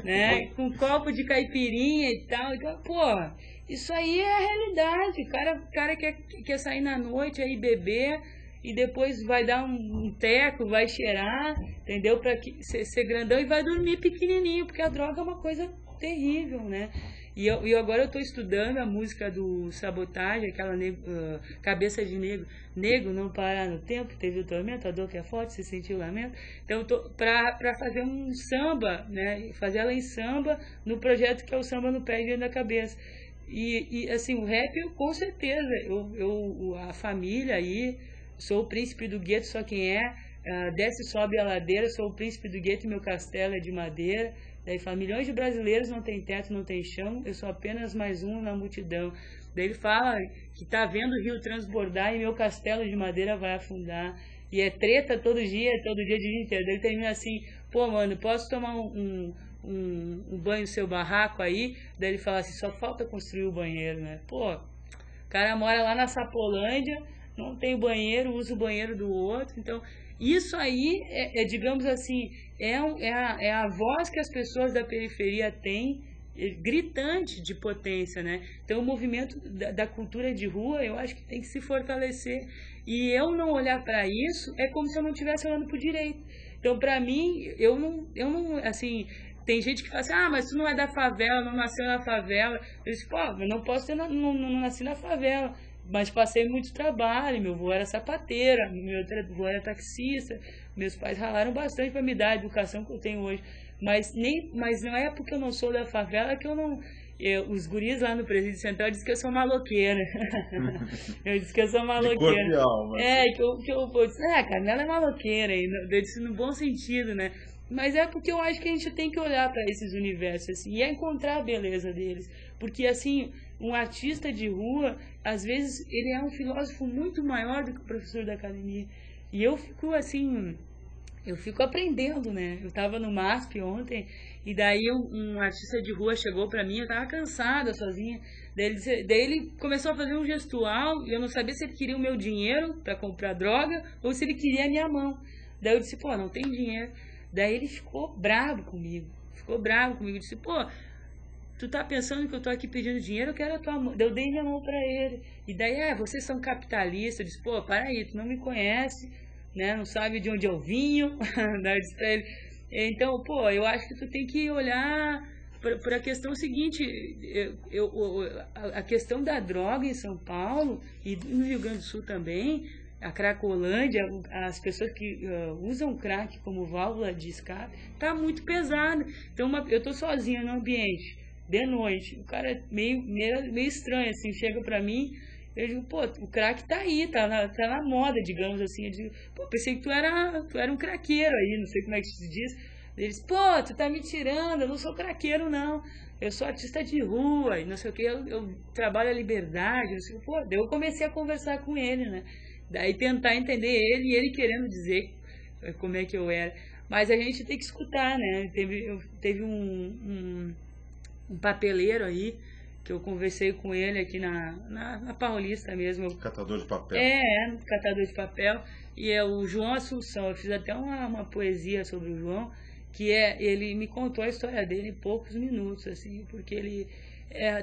né? Com um copo de caipirinha e tal. Então, pô, isso aí é a realidade. O cara quer sair na noite aí beber. E depois vai dar um teco, vai cheirar, entendeu? Para ser grandão e vai dormir pequenininho, porque a droga é uma coisa terrível, né? E agora eu estou estudando a música do Sabotagem, aquela Cabeça de Negro. Negro não parar no tempo, teve o tormento, a dor que é forte, se sentiu lamento. Então eu tô para fazer um samba, né? Fazer ela em samba no projeto que é o Samba no Pé e Dentro da Cabeça. E assim, o rap, com certeza, a família aí... Sou o príncipe do gueto, só quem desce e sobe a ladeira, sou o príncipe do gueto e meu castelo é de madeira. Daí fala, milhões de brasileiros não tem teto, não tem chão, eu sou apenas mais um na multidão. Daí ele fala que tá vendo o rio transbordar e meu castelo de madeira vai afundar. E é treta todo dia de dia inteiro. Daí ele termina assim, pô, mano, posso tomar um banho no seu barraco aí? Daí ele fala assim, só falta construir o banheiro, né? Pô, o cara mora lá na Sapolândia, não tem banheiro, usa o banheiro do outro. Então, isso aí, digamos assim, é a voz que as pessoas da periferia têm, gritante de potência, né? Então, o movimento da cultura de rua, eu acho que tem que se fortalecer. E eu não olhar para isso é como se eu não estivesse olhando para o direito. Então, para mim, eu não, assim... Tem gente que fala assim, mas tu não é da favela, não nasceu na favela. Eu disse, pô, eu não posso não nasci na favela. mas passei muito trabalho. Meu avô era sapateiro, meu outro avô era taxista, meus pais ralaram bastante para me dar a educação que eu tenho hoje. Mas não é porque eu não sou da favela que eu não... os guris lá no Presídio Central dizem que eu sou maloqueira. Eu disse que eu sou maloqueira. De alma. Eu disse, a Carmela é maloqueira. Eu disse no bom sentido, né? Mas é porque eu acho que a gente tem que olhar para esses universos assim, e é encontrar a beleza deles. Porque, assim, um artista de rua, às vezes, ele é um filósofo muito maior do que o professor da academia. E eu fico, assim... Eu fico aprendendo, né? Eu estava no MASP ontem, e daí um artista de rua chegou para mim, eu estava cansada, sozinha. Daí ele começou a fazer um gestual, e eu não sabia se ele queria o meu dinheiro para comprar droga, ou se ele queria a minha mão. Daí eu disse, pô, não tem dinheiro. Daí ele ficou bravo comigo. Eu disse, pô, tu tá pensando que eu tô aqui pedindo dinheiro, eu quero a tua mão. Daí eu dei minha mão para ele. E daí, vocês são capitalistas. Eu disse, pô, para aí, tu não me conhece, né? Não sabe de onde eu vinho. Daí eu disse pra ele, então, pô, eu acho que tu tem que olhar para a questão seguinte, a questão da droga em São Paulo e no Rio Grande do Sul também, a Cracolândia, as pessoas que usam crack como válvula de escape, tá muito pesado. Então, eu tô sozinha no ambiente, de noite, o cara é meio estranho, assim, chega pra mim, eu digo, pô, o crack tá aí, tá na moda, digamos assim. Eu digo, pô, pensei que tu era um craqueiro aí, não sei como é que se diz. Eles, pô, tu tá me tirando, eu não sou craqueiro, não. Eu sou artista de rua, e não sei o que, eu trabalho a liberdade, não sei o que. Pô, daí eu comecei a conversar com ele, né? Daí tentar entender ele, e ele querendo dizer como é que eu era. Mas a gente tem que escutar, né? Teve um papeleiro aí, que eu conversei com ele aqui na Paulista mesmo. Catador de papel. Catador de papel. E é o João Assunção. Eu fiz até uma poesia sobre o João, que ele me contou a história dele em poucos minutos, assim, porque ele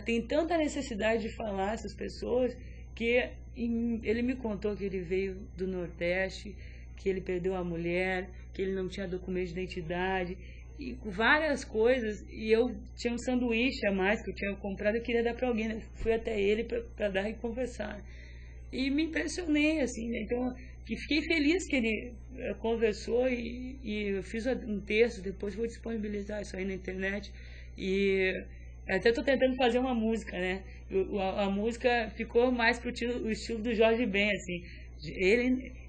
tem tanta necessidade de falar essas pessoas, que ele me contou que ele veio do Nordeste, que ele perdeu a mulher, que ele não tinha documento de identidade, e várias coisas, e eu tinha um sanduíche a mais que eu tinha comprado, eu queria dar para alguém, né? Fui até ele para dar e conversar. E me impressionei, assim, né? Então, fiquei feliz que ele conversou e eu fiz um texto, depois vou disponibilizar isso aí na internet. E até estou tentando fazer uma música, né? A música ficou mais pro o estilo do Jorge Ben, assim.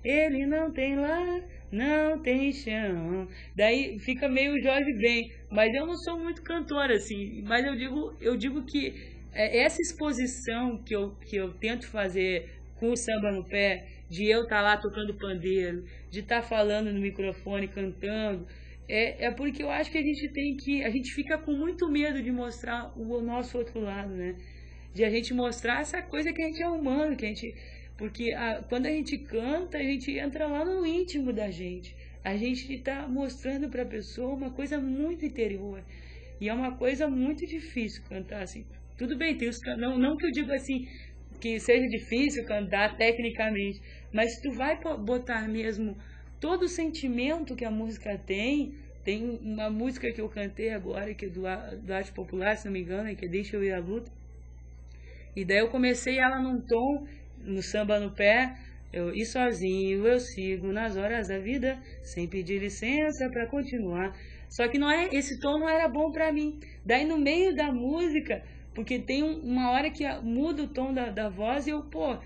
Ele não tem lar, não tem chão. Daí fica meio Jorge Ben, mas eu não sou muito cantora, assim. Mas eu digo que essa exposição que eu tento fazer com o samba no pé, de eu estar lá tocando pandeiro, de estar falando no microfone, cantando, é porque eu acho que a gente fica com muito medo de mostrar o nosso outro lado, né? De a gente mostrar essa coisa que a gente é humano, porque quando a gente canta, a gente entra lá no íntimo da gente. A gente está mostrando para a pessoa uma coisa muito interior. E é uma coisa muito difícil cantar assim. Tudo bem, não que eu diga assim, que seja difícil cantar tecnicamente, mas tu vai botar mesmo todo o sentimento que a música tem. Tem uma música que eu cantei agora, que é do Arte Popular, se não me engano, que é Deixa Eu Ir à Luta. E daí eu comecei ela num tom, no samba no pé, e sozinho eu sigo nas horas da vida, sem pedir licença para continuar. Só que esse tom não era bom para mim. Daí no meio da música, porque tem uma hora que muda o tom da voz e eu, pô,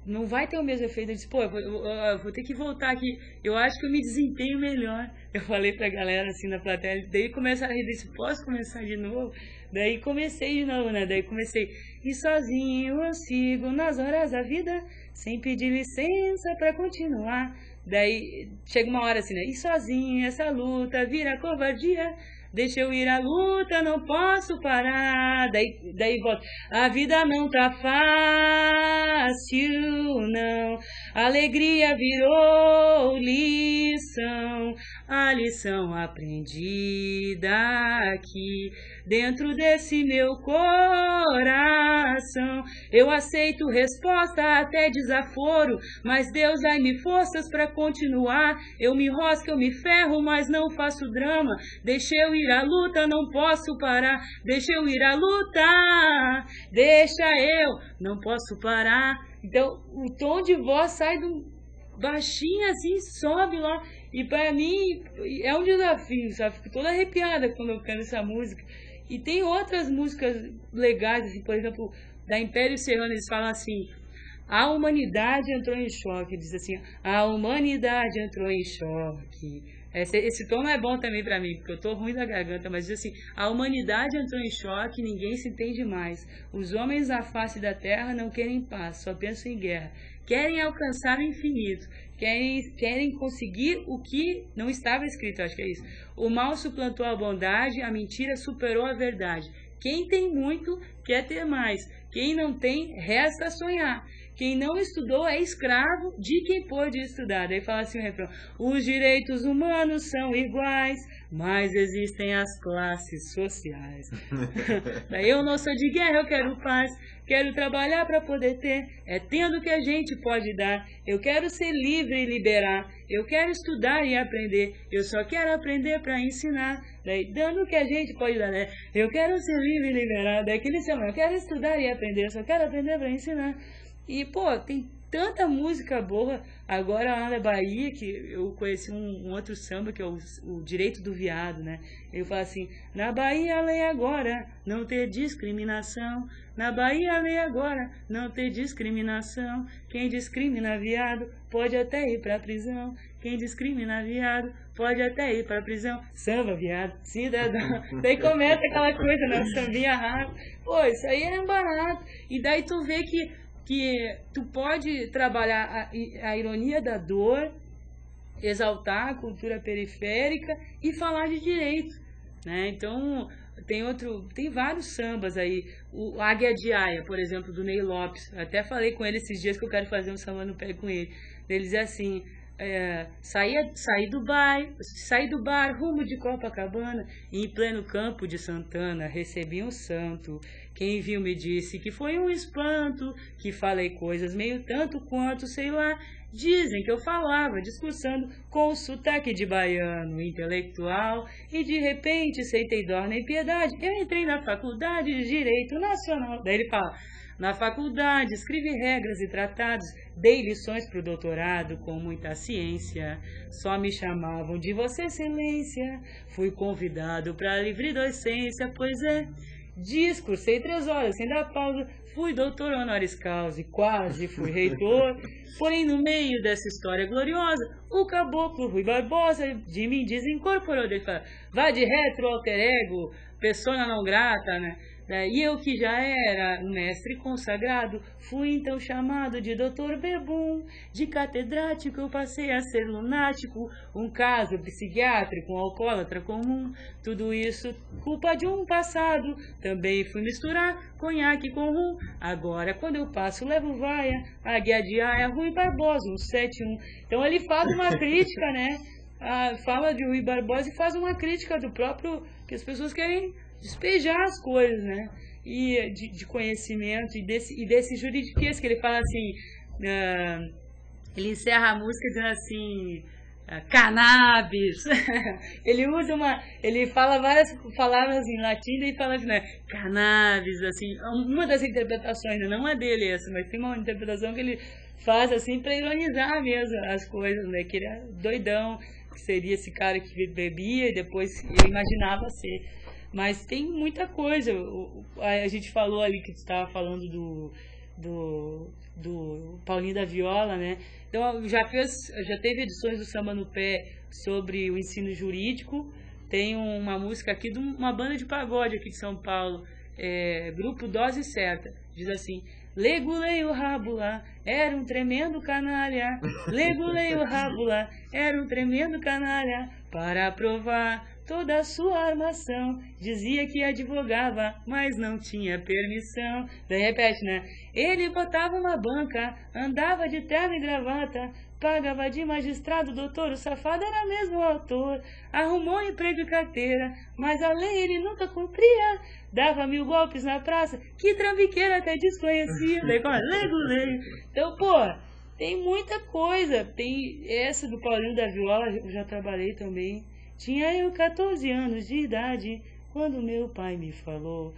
não vai ter o mesmo efeito. Eu disse, pô, eu vou ter que voltar aqui. Eu acho que eu me desempenho melhor. Eu falei pra galera assim na plateia, daí começaram a rir, disse, posso começar de novo? Daí comecei de novo, né? Daí comecei, e sozinho eu sigo nas horas da vida, sem pedir licença pra continuar. Daí chega uma hora assim, né? E sozinho essa luta vira covardia. Deixa eu ir à luta, não posso parar. Daí volta. A vida não tá fácil, não. A alegria virou lição. a lição aprendida aqui, dentro desse meu coração. Eu aceito resposta até desaforo, mas Deus dai-me forças para continuar. Eu me enrosco, eu me ferro, mas não faço drama. Deixa eu ir à luta, não posso parar. Deixa eu ir à luta, deixa eu, não posso parar. Então, o tom de voz sai do baixinho assim, sobe lá. E para mim é um desafio, sabe? Fico toda arrepiada quando eu canto essa música. E tem outras músicas legais, assim, por exemplo, da Império Serrano, eles falam assim: a humanidade entrou em choque. Diz assim: a humanidade entrou em choque. Esse tom não é bom também para mim, porque eu tô ruim da garganta, mas diz assim: a humanidade entrou em choque, ninguém se entende mais. Os homens à face da terra não querem paz, só pensam em guerra. Querem alcançar o infinito, querem conseguir o que não estava escrito, acho que é isso. O mal suplantou a bondade, a mentira superou a verdade. Quem tem muito quer ter mais, quem não tem resta sonhar. Quem não estudou é escravo de quem pôde estudar. Daí fala assim o refrão: os direitos humanos são iguais, mas existem as classes sociais. Daí eu não sou de guerra, eu quero paz. Quero trabalhar para poder ter, é tendo que a gente pode dar. Eu quero ser livre e liberar. Eu quero estudar e aprender. Eu só quero aprender para ensinar. Daí, dando o que a gente pode dar, né? Eu quero ser livre e liberar. Daí aquele chama: eu quero estudar e aprender. Eu só quero aprender para ensinar. E, pô, tem tanta música boa. Agora lá na Bahia, que eu conheci um outro samba, que é o Direito do Viado, né? Ele fala assim: na Bahia, lei agora, não ter discriminação. Na Bahia, lei agora, não ter discriminação. Quem discrimina viado pode até ir pra prisão. Quem discrimina viado pode até ir pra prisão. Samba, viado, cidadão. Daí começa aquela coisa, né? Sambinha rápido. Pô, isso aí é barato. E daí tu vê que tu pode trabalhar a ironia da dor, exaltar a cultura periférica e falar de direito, né? Então, tem vários sambas aí. O Águia de Aia, por exemplo, do Ney Lopes. Eu até falei com ele esses dias que eu quero fazer um samba no pé com ele. Ele diz assim: saí do bar rumo de Copacabana, e em pleno campo de Santana recebi um santo. Quem viu me disse que foi um espanto, que falei coisas meio tanto quanto, sei lá. Dizem que eu falava discursando com o sotaque de baiano, intelectual, e de repente aceitei dó nem piedade. Eu entrei na faculdade de Direito Nacional. Daí ele fala: na faculdade escrevi regras e tratados, dei lições para o doutorado com muita ciência. Só me chamavam de Vossa Excelência. Fui convidado para a livre docência, pois é. Discursei 3 horas sem dar pausa. Fui doutor honoris causa e quase fui reitor. Porém, no meio dessa história gloriosa, o caboclo Rui Barbosa de mim desincorporou. Ele fala: vá de retro alter ego, persona não grata, né? E eu, que já era mestre consagrado, fui então chamado de Dr. Bebum. De catedrático eu passei a ser lunático, um caso psiquiátrico, um alcoólatra comum. Tudo isso culpa de um passado. Também fui misturar conhaque com rum. Agora, quando eu passo, levo vaia. Águia de Aia, Rui Barbosa, 171. Então ele faz uma crítica, né? Fala de Rui Barbosa e faz uma crítica do próprio, que as pessoas querem despejar as coisas, né? E de conhecimento e desse juridiquês, que ele fala assim, ele encerra a música dizendo assim: cannabis. Ele fala várias palavras em latim e fala assim, né? Cannabis, assim, uma das interpretações, né? Não é dele essa, mas tem uma interpretação que ele faz assim para ironizar mesmo as coisas, né? Que ele é doidão, que seria esse cara que bebia e depois eu imaginava ser. Mas tem muita coisa. A gente falou ali que tu estava falando do Paulinho da Viola, né? Então já teve edições do Samba no Pé sobre o ensino jurídico. Tem uma música aqui de uma banda de pagode aqui de São Paulo, grupo Dose Certa. Diz assim: legulei o Rábula, era um tremendo canalha. Legulei o Rábula, era um tremendo canalha. Para provar toda a sua armação. Dizia que advogava, mas não tinha permissão. Daí repete, né? Ele botava uma banca, andava de terno e gravata, pagava de magistrado, doutor, o safado era mesmo o autor. Arrumou emprego e carteira, mas a lei ele nunca cumpria. Dava 1000 golpes na praça, que trambiqueira até desconhecia. Daí como lei. Então, pô, tem muita coisa. Tem essa do Paulinho da Viola, eu já trabalhei também. Tinha eu 14 anos de idade, quando meu pai me falou.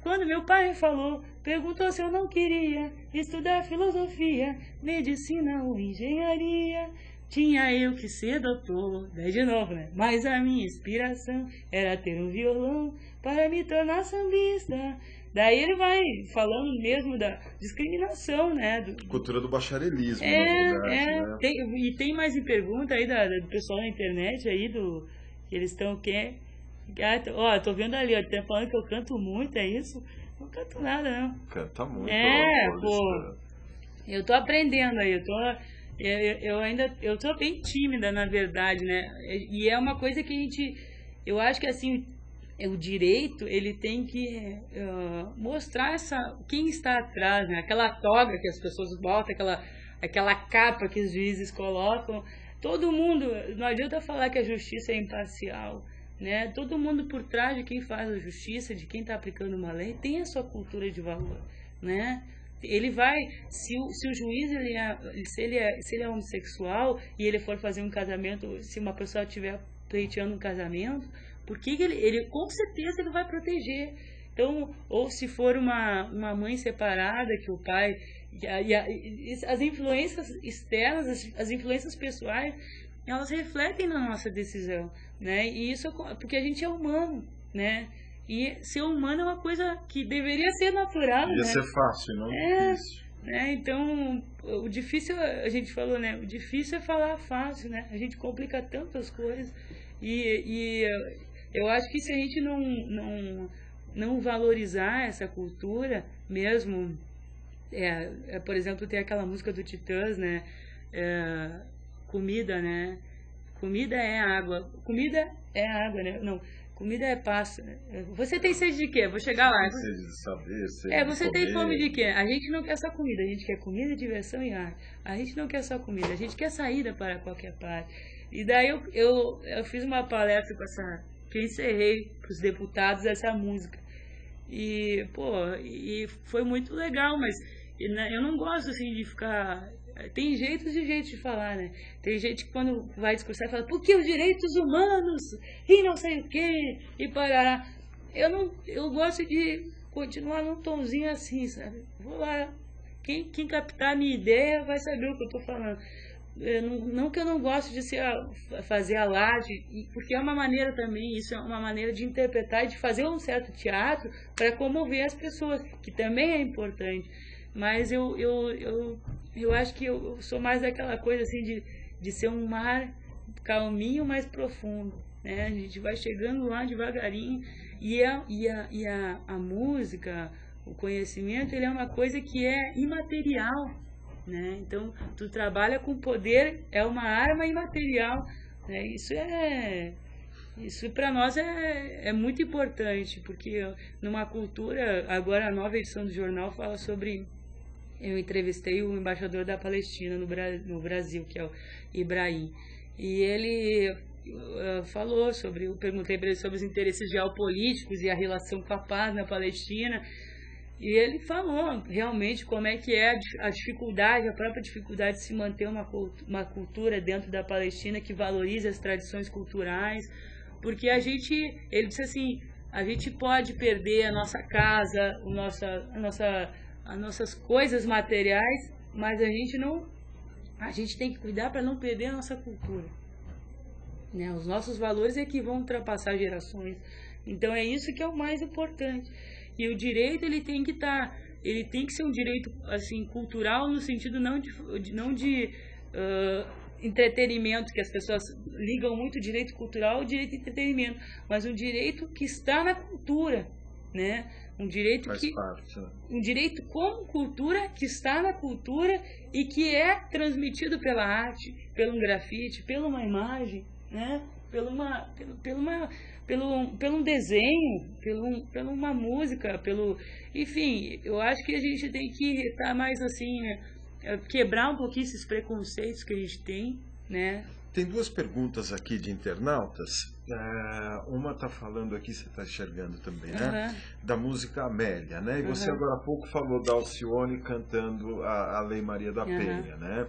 Quando meu pai falou, perguntou se eu não queria estudar filosofia, medicina ou engenharia. Tinha eu que ser doutor, daí de novo, né? Mas a minha inspiração era ter um violão para me tornar sambista. Daí ele vai falando mesmo da discriminação, né? Cultura do bacharelismo, na verdade, né? E tem mais em pergunta aí do pessoal na internet aí, que eles estão ó, tô vendo ali, ó, tá falando que eu canto muito, é isso? Não canto nada, não. Canta muito. Pô, eu tô aprendendo aí, eu tô bem tímida, na verdade, né? E é uma coisa que eu acho que assim, o direito, ele tem que mostrar quem está atrás, né? Aquela toga que as pessoas botam, aquela capa que os juízes colocam. Todo mundo, não adianta falar que a justiça é imparcial, né? Todo mundo por trás de quem faz a justiça, de quem está aplicando uma lei, tem a sua cultura de valor, né? Ele vai, se o juiz se ele é homossexual e ele for fazer um casamento, se uma pessoa estiver pleiteando um casamento, porque ele com certeza ele vai proteger. Então, ou se for uma mãe separada, que o pai as influências externas, as influências pessoais, elas refletem na nossa decisão, né? E isso porque a gente é humano, né? E ser humano é uma coisa que deveria ser natural, Devia né? ser fácil, não difícil. Né? Então, o difícil, a gente falou, né? O difícil é falar fácil, né? A gente complica tantas coisas. E eu acho que se a gente não valorizar essa cultura, mesmo, por exemplo, tem aquela música do Titãs, né? Comida, né? Comida é água. Comida é água, né? Não, comida é pasto. Você tem sede de quê? Vou chegar lá. Sede de saber, sede você de tem comer. fome de quê? A gente não quer só comida, a gente quer comida, diversão e arte. A gente não quer só comida, a gente quer saída para qualquer parte. E daí eu fiz uma palestra que eu encerrei para os deputados essa música. E, e foi muito legal, mas eu não gosto assim de ficar... Tem jeitos e jeitos de falar, né? Tem gente que quando vai discursar fala, porque os direitos humanos e não sei o quê, e parará. Eu gosto de continuar num tomzinho assim, sabe? Vou lá, quem captar a minha ideia vai saber o que eu tô falando. Não que eu não gosto de fazer alarde, porque é uma maneira também, isso é uma maneira de interpretar e de fazer um certo teatro para comover as pessoas, que também é importante. Mas eu acho que eu sou mais daquela coisa assim de ser um mar calminho, mais profundo, né? A gente vai chegando lá devagarinho e a música, o conhecimento, ele é uma coisa que é imaterial, né? Então, tu trabalha com poder, é uma arma imaterial, né? Isso para nós é muito importante, porque numa cultura, agora a nova edição do jornal fala sobre... Eu entrevistei o embaixador da Palestina no Brasil, que é o Ibrahim. E ele falou eu perguntei para ele sobre os interesses geopolíticos e a relação com a paz na Palestina. E ele falou realmente como é que é a dificuldade, a própria dificuldade de se manter uma cultura dentro da Palestina que valorize as tradições culturais. Porque ele disse assim, a gente pode perder a nossa casa, as nossas coisas materiais, mas a gente tem que cuidar para não perder a nossa cultura, né? Os nossos valores é que vão ultrapassar gerações. Então é isso que é o mais importante. E o direito ele tem que ser um direito assim cultural no sentido não de entretenimento, que as pessoas ligam muito direito cultural ao direito de entretenimento, mas um direito que está na cultura, né? Um direito um direito como cultura, que está na cultura e que é transmitido pela arte, pelo grafite, pela uma imagem, né? pelo um desenho, pela uma música, enfim, eu acho que a gente tem que estar mais assim, né, quebrar um pouquinho esses preconceitos que a gente tem, né? Tem duas perguntas aqui de internautas. Uma está falando aqui, você está enxergando também, né? Da música Amélia, né? E você agora há pouco falou da Alcione cantando a Lei Maria da Penha, né?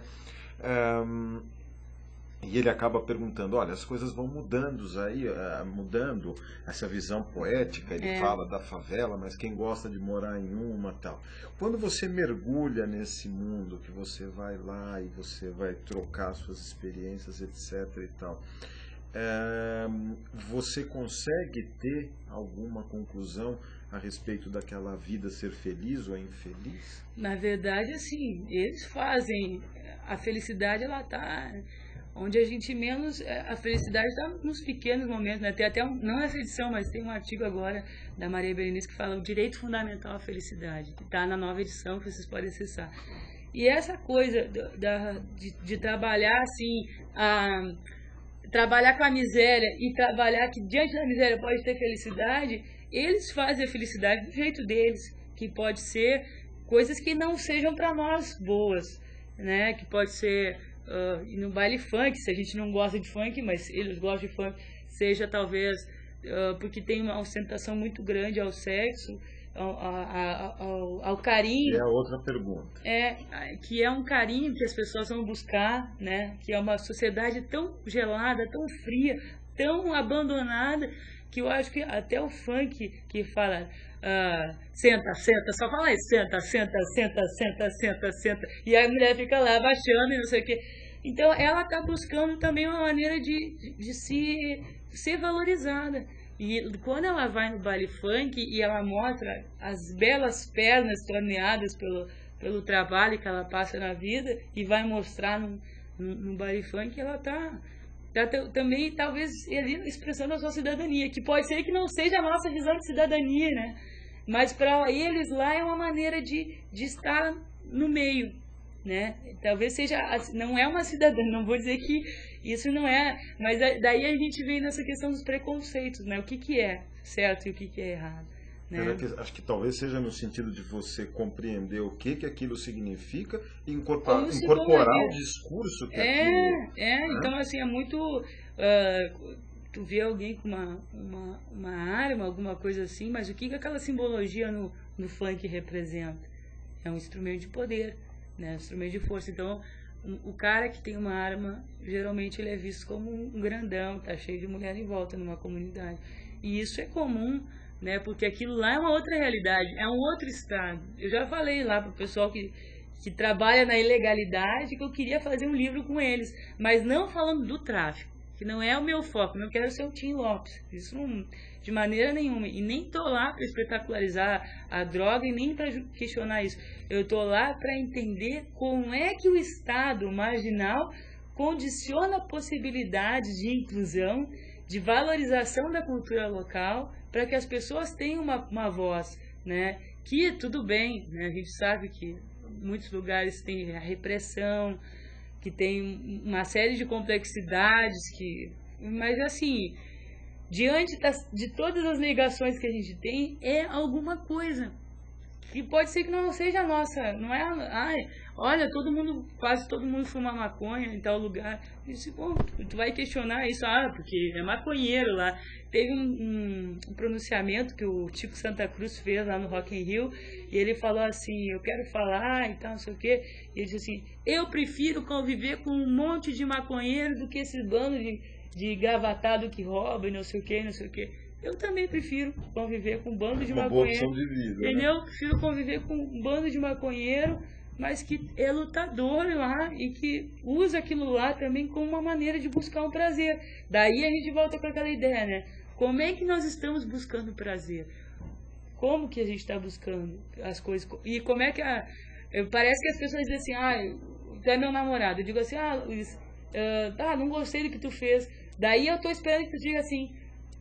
E ele acaba perguntando, olha, as coisas vão mudando aí, mudando essa visão poética, ele fala da favela, mas quem gosta de morar em uma tal. Quando você mergulha nesse mundo, que você vai lá e você vai trocar suas experiências, etc. e tal, você consegue ter alguma conclusão a respeito daquela vida ser feliz ou infeliz? Na verdade, assim, eles fazem, a felicidade ela está... onde a gente menos, a felicidade está nos pequenos momentos, né? Tem até, não essa edição, mas tem um artigo agora da Maria Berenice que fala o direito fundamental à felicidade, que está na nova edição, que vocês podem acessar. E essa coisa de trabalhar assim, trabalhar com a miséria e trabalhar que diante da miséria pode ter felicidade, eles fazem a felicidade do jeito deles, que pode ser coisas que não sejam para nós boas, né? Que pode ser... e no baile funk, se a gente não gosta de funk, mas eles gostam de funk, seja talvez porque tem uma ostentação muito grande ao sexo, ao carinho. É a outra pergunta. Que é um carinho que as pessoas vão buscar, né? Que é uma sociedade tão gelada, tão fria, tão abandonada, que eu acho que até o funk que fala... senta, só fala isso, senta, e a mulher fica lá abaixando e não sei o que. Então ela está buscando também uma maneira de ser valorizada. E quando ela vai no baile funk e ela mostra as belas pernas torneadas pelo trabalho que ela passa na vida e vai mostrar no baile funk, ela está também talvez ali expressando a sua cidadania, que pode ser que não seja a nossa visão de cidadania, né? Mas para eles lá é uma maneira de estar no meio, né? Talvez seja, não é uma cidadã, não vou dizer que isso não é, mas daí a gente vem nessa questão dos preconceitos, né? O que é certo e o que é errado, né? Acho que talvez seja no sentido de você compreender o que aquilo significa e incorporar o discurso que aquilo... né? Então assim, é muito... tu vê alguém com uma arma, alguma coisa assim, mas o que aquela simbologia no funk representa? É um instrumento de poder, né? Um instrumento de força. Então, o cara que tem uma arma, geralmente ele é visto como um grandão, tá cheio de mulher em volta numa comunidade. E isso é comum, né? Porque aquilo lá é uma outra realidade, é um outro estado. Eu já falei lá pro pessoal que trabalha na ilegalidade que eu queria fazer um livro com eles, mas não falando do tráfico, que não é o meu foco, não quero ser o Tim Lopes, isso não, de maneira nenhuma, e nem tô lá para espetacularizar a droga e nem para questionar isso, eu tô lá para entender como é que o Estado marginal condiciona possibilidades de inclusão, de valorização da cultura local, para que as pessoas tenham uma voz, né? Que tudo bem, né? A gente sabe que muitos lugares tem a repressão, que tem uma série de complexidades, mas assim, diante de todas as negações que a gente tem, é alguma coisa que pode ser que não seja nossa, não é, olha, quase todo mundo fuma maconha em tal lugar. Isso, bom, tu vai questionar isso, porque é maconheiro lá. Teve um pronunciamento que o Tico Santa Cruz fez lá no Rock in Rio, e ele falou assim, eu quero falar e tal, não sei o quê. E ele disse assim, eu prefiro conviver com um monte de maconheiro do que esse bando de gravatado que rouba e não sei o quê, não sei o quê. Eu também prefiro conviver com um bando de maconheiro. Boa opção de vida, entendeu? Né? Prefiro conviver com um bando de maconheiro, mas que é lutador lá e que usa aquilo lá também como uma maneira de buscar um prazer. Daí a gente volta com aquela ideia, né? Como é que nós estamos buscando prazer? Como que a gente está buscando as coisas? E como é que parece que as pessoas dizem assim, tu é meu namorado. Eu digo assim, Luiz, não gostei do que tu fez. Daí eu tô esperando que tu diga assim,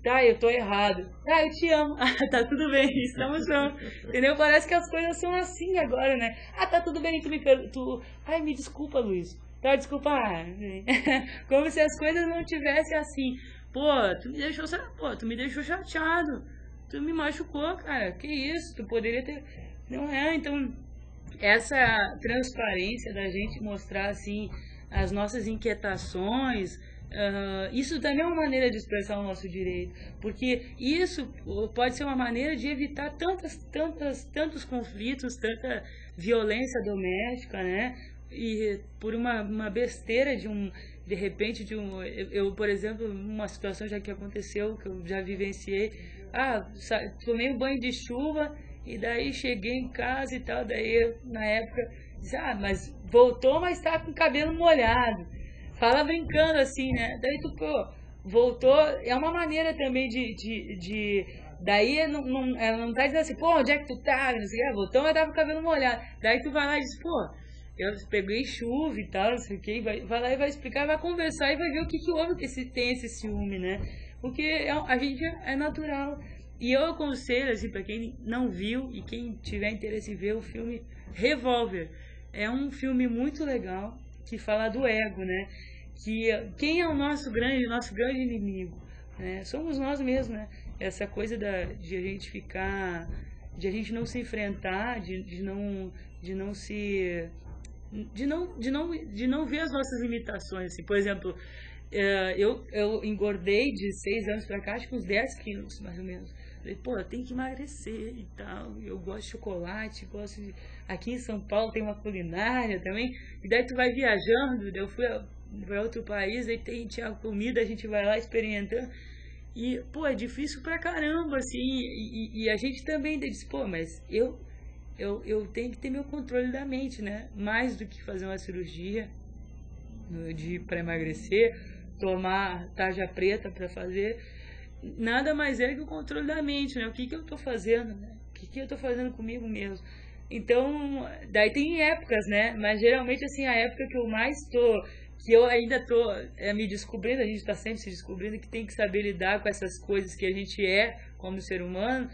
tá, eu tô errado. Eu te amo. Tá tudo bem, estamos juntos. Entendeu? Parece que as coisas são assim agora, né? Tá tudo bem, me desculpa, Luiz. Tá, desculpa. Como se as coisas não tivessem assim. pô, tu me deixou chateado, tu me machucou, cara, que isso, tu poderia ter... Não é, então, essa transparência da gente mostrar, assim, as nossas inquietações, isso também é uma maneira de expressar o nosso direito, porque isso pode ser uma maneira de evitar tantos conflitos, tanta violência doméstica, né? E por uma besteira de repente, eu, por exemplo, uma situação já que aconteceu, que eu já vivenciei, tomei um banho de chuva e daí cheguei em casa e tal, daí na época, disse, mas voltou, mas tá com o cabelo molhado. Fala brincando assim, né? Daí tu, pô, voltou, é uma maneira também daí ela não tá dizendo assim, pô, onde é que tu tá? Não sei, voltou, mas tava com o cabelo molhado. Daí tu vai lá e diz, pô, eu peguei chuva e tal, não sei o que, vai lá e vai explicar, vai conversar e vai ver o que houve que tem esse ciúme, né? Porque a gente é natural. E eu aconselho, assim, pra quem não viu e quem tiver interesse em ver o filme Revolver. É um filme muito legal que fala do ego, né? Que quem é o nosso grande inimigo, né? Somos nós mesmos, né? Essa coisa de a gente ficar, de a gente não se enfrentar, de não ver as nossas limitações, assim. Por exemplo, eu engordei de 6 anos pra cá, acho que uns 10 quilos, mais ou menos. Falei, pô, eu tenho que emagrecer e tal. Eu gosto de chocolate, Aqui em São Paulo tem uma culinária também. E daí tu vai viajando, eu fui para outro país, aí tinha comida, a gente vai lá experimentando. E, pô, é difícil pra caramba, assim. E a gente também diz, pô, mas eu tenho que ter meu controle da mente, né? Mais do que fazer uma cirurgia para emagrecer, tomar tarja preta para fazer. Nada mais é que o controle da mente, né? O que eu tô fazendo, né? O que eu tô fazendo comigo mesmo? Então, daí tem épocas, né? Mas geralmente, assim, a época que eu ainda tô me descobrindo, a gente tá sempre se descobrindo, que tem que saber lidar com essas coisas que a gente é como ser humano,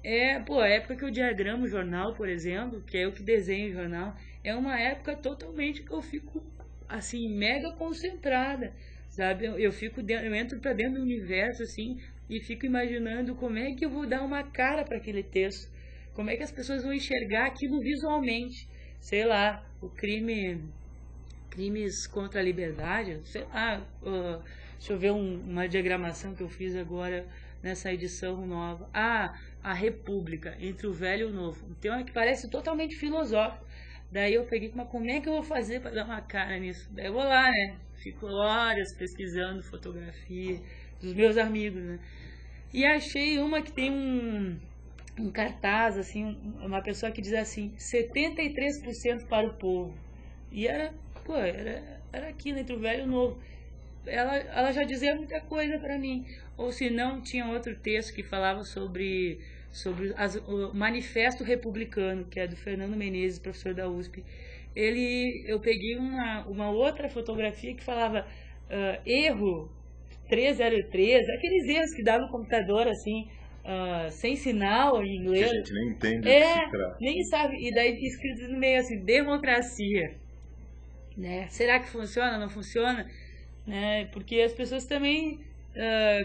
a época que eu diagramo o jornal, por exemplo, que é eu que desenho o jornal, é uma época totalmente que eu fico, assim, mega concentrada, sabe? Eu entro para dentro do universo, assim, e fico imaginando como é que eu vou dar uma cara para aquele texto, como é que as pessoas vão enxergar aquilo visualmente, sei lá, crimes contra a liberdade, sei lá, deixa eu ver uma diagramação que eu fiz agora nessa edição nova, a República, entre o velho e o novo, então é que parece totalmente filosófico. Daí eu peguei, mas como é que eu vou fazer para dar uma cara nisso? Daí eu vou lá, né? Fico horas pesquisando fotografia dos meus amigos, né? E achei uma que tem um cartaz, assim, uma pessoa que diz assim, 73% para o povo. E era aquilo, entre o velho e o novo. Ela já dizia muita coisa para mim. Ou se não, tinha outro texto que falava sobre o Manifesto Republicano, que é do Fernando Menezes, professor da USP. Eu peguei uma outra fotografia que falava erro 303, aqueles erros que dá no computador, assim, sem sinal em inglês. Que a gente nem entende o que se trata. Nem sabe. E daí escrito no meio assim, democracia. Né? Será que funciona? Não funciona? Né? Porque as pessoas também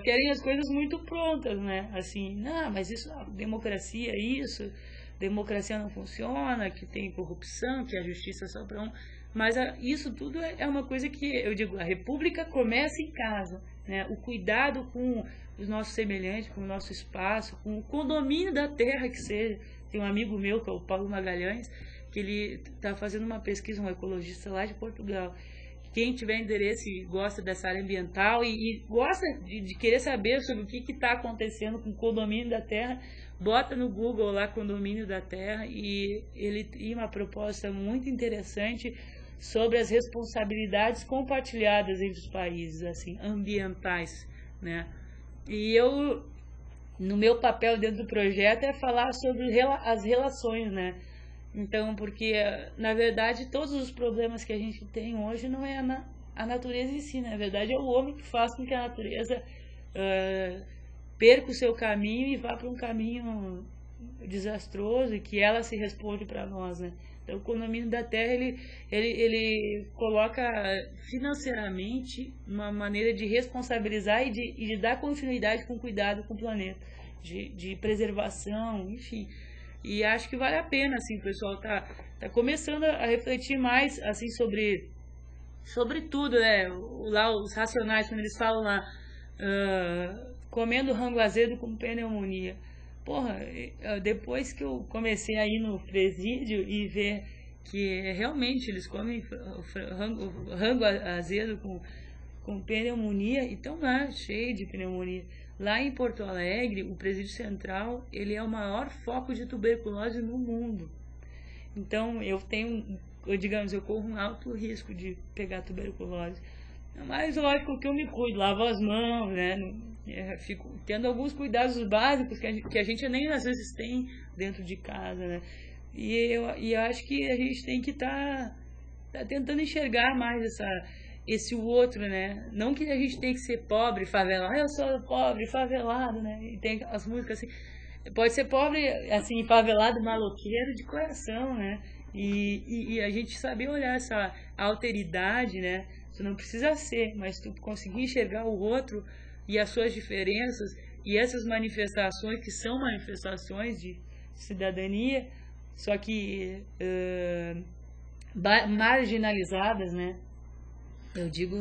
querem as coisas muito prontas, né? Assim, não, mas isso, democracia não funciona, que tem corrupção, que a justiça é só para um. Mas isso tudo é uma coisa que, eu digo, a república começa em casa, né? O cuidado com os nossos semelhantes, com o nosso espaço, com o condomínio da terra que seja. Tem um amigo meu, que é o Paulo Magalhães, que ele está fazendo uma pesquisa, um ecologista lá de Portugal. Quem tiver interesse e gosta dessa área ambiental e gosta de querer saber sobre o que está acontecendo com o condomínio da terra, bota no Google lá condomínio da terra e ele tem uma proposta muito interessante sobre as responsabilidades compartilhadas entre os países, assim, ambientais, né? E no meu papel dentro do projeto é falar sobre as relações, né? Então, porque, na verdade, todos os problemas que a gente tem hoje não é a natureza em si, na verdade é o homem que faz com que a natureza perca o seu caminho e vá para um caminho desastroso e que ela se responde para nós, né? Então, o condomínio da terra, ele coloca financeiramente uma maneira de responsabilizar e de dar continuidade com cuidado com o planeta, de preservação, enfim. E acho que vale a pena, assim, o pessoal tá começando a refletir mais, assim, sobre tudo, né? Lá os Racionais, quando eles falam lá, comendo rango azedo com pneumonia. Porra, depois que eu comecei a ir no presídio e ver que realmente eles comem rango azedo com pneumonia, e estão lá, cheio de pneumonia. Lá em Porto Alegre, o Presídio Central, ele é o maior foco de tuberculose no mundo. Então, eu corro um alto risco de pegar tuberculose. Mas, lógico que eu me cuido, lavo as mãos, né? Fico tendo alguns cuidados básicos que a gente nem às vezes tem dentro de casa, né? E eu acho que a gente tem que tá tentando enxergar mais esse outro, né? Não que a gente tem que ser pobre, favelado. Eu sou pobre, favelado, né? E tem as músicas assim. Pode ser pobre, assim, favelado, maloqueiro de coração, né? E a gente saber olhar essa alteridade, né? Tu não precisa ser, mas tu conseguir enxergar o outro e as suas diferenças e essas manifestações que são manifestações de cidadania, só que marginalizadas, né? Eu digo...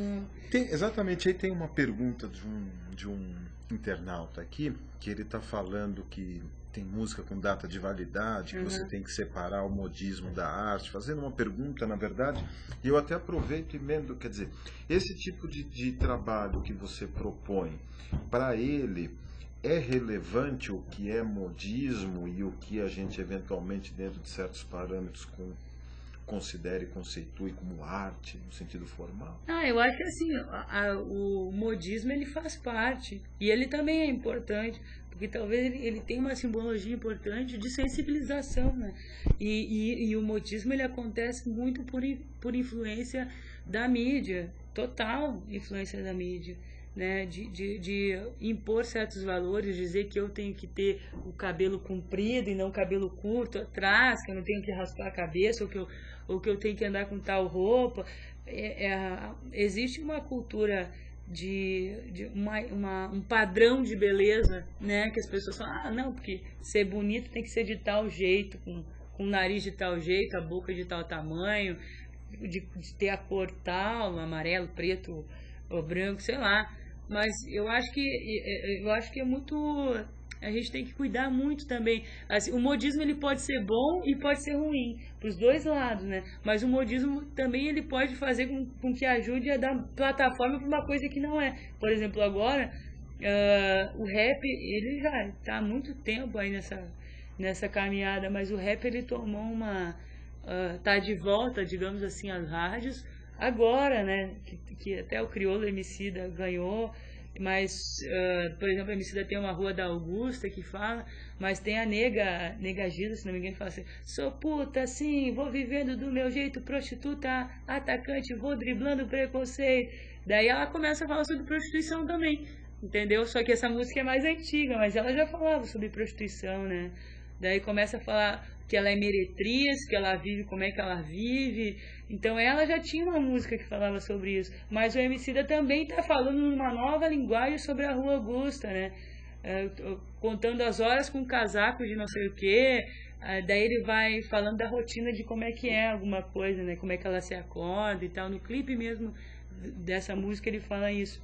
Exatamente, aí tem uma pergunta de um internauta aqui, que ele está falando que tem música com data de validade, que você tem que separar o modismo da arte, fazendo uma pergunta, na verdade, e eu até aproveito e emendo, quer dizer, esse tipo de trabalho que você propõe, para ele, é relevante o que é modismo e o que a gente eventualmente, dentro de certos parâmetros, considere, conceitue como arte, no sentido formal? Eu acho que assim, o modismo ele faz parte, e ele também é importante, porque talvez ele tenha uma simbologia importante de sensibilização, né? E o modismo ele acontece muito por influência da mídia, total influência da mídia, né? De impor certos valores, dizer que eu tenho que ter o cabelo comprido e não cabelo curto atrás, que eu não tenho que raspar a cabeça, ou que eu tenho que andar com tal roupa. Existe uma cultura um padrão de beleza, né? Que as pessoas falam, não, porque ser bonito tem que ser de tal jeito, com o nariz de tal jeito, a boca de tal tamanho, de ter a cor tal, amarelo, preto ou branco, sei lá. Mas eu acho que é muito... A gente tem que cuidar muito também. Assim, o modismo ele pode ser bom e pode ser ruim, para os dois lados, né? Mas o modismo também ele pode fazer com que ajude a dar plataforma para uma coisa que não é. Por exemplo, agora, o rap, ele já está há muito tempo aí nessa caminhada, mas o rap ele tomou tá de volta, digamos assim, às rádios, agora, né? Que até o Criolo Emicida ganhou. Mas, por exemplo, a Emicida tem uma Rua da Augusta que fala, mas tem a Nega Gilda, se não me engano, que fala assim: sou puta, assim, vou vivendo do meu jeito, prostituta, atacante, vou driblando preconceito. Daí ela começa a falar sobre prostituição também, entendeu? Só que essa música é mais antiga, mas ela já falava sobre prostituição, né? Daí começa a falar que ela é meretriz, que ela vive, como é que ela vive. Então ela já tinha uma música que falava sobre isso. Mas o Emicida também está falando numa nova linguagem sobre a Rua Augusta, né? Contando as horas com casaco de não sei o quê. Daí ele vai falando da rotina de como é que é alguma coisa, né? Como é que ela se acorda e tal. No clipe mesmo dessa música ele fala isso.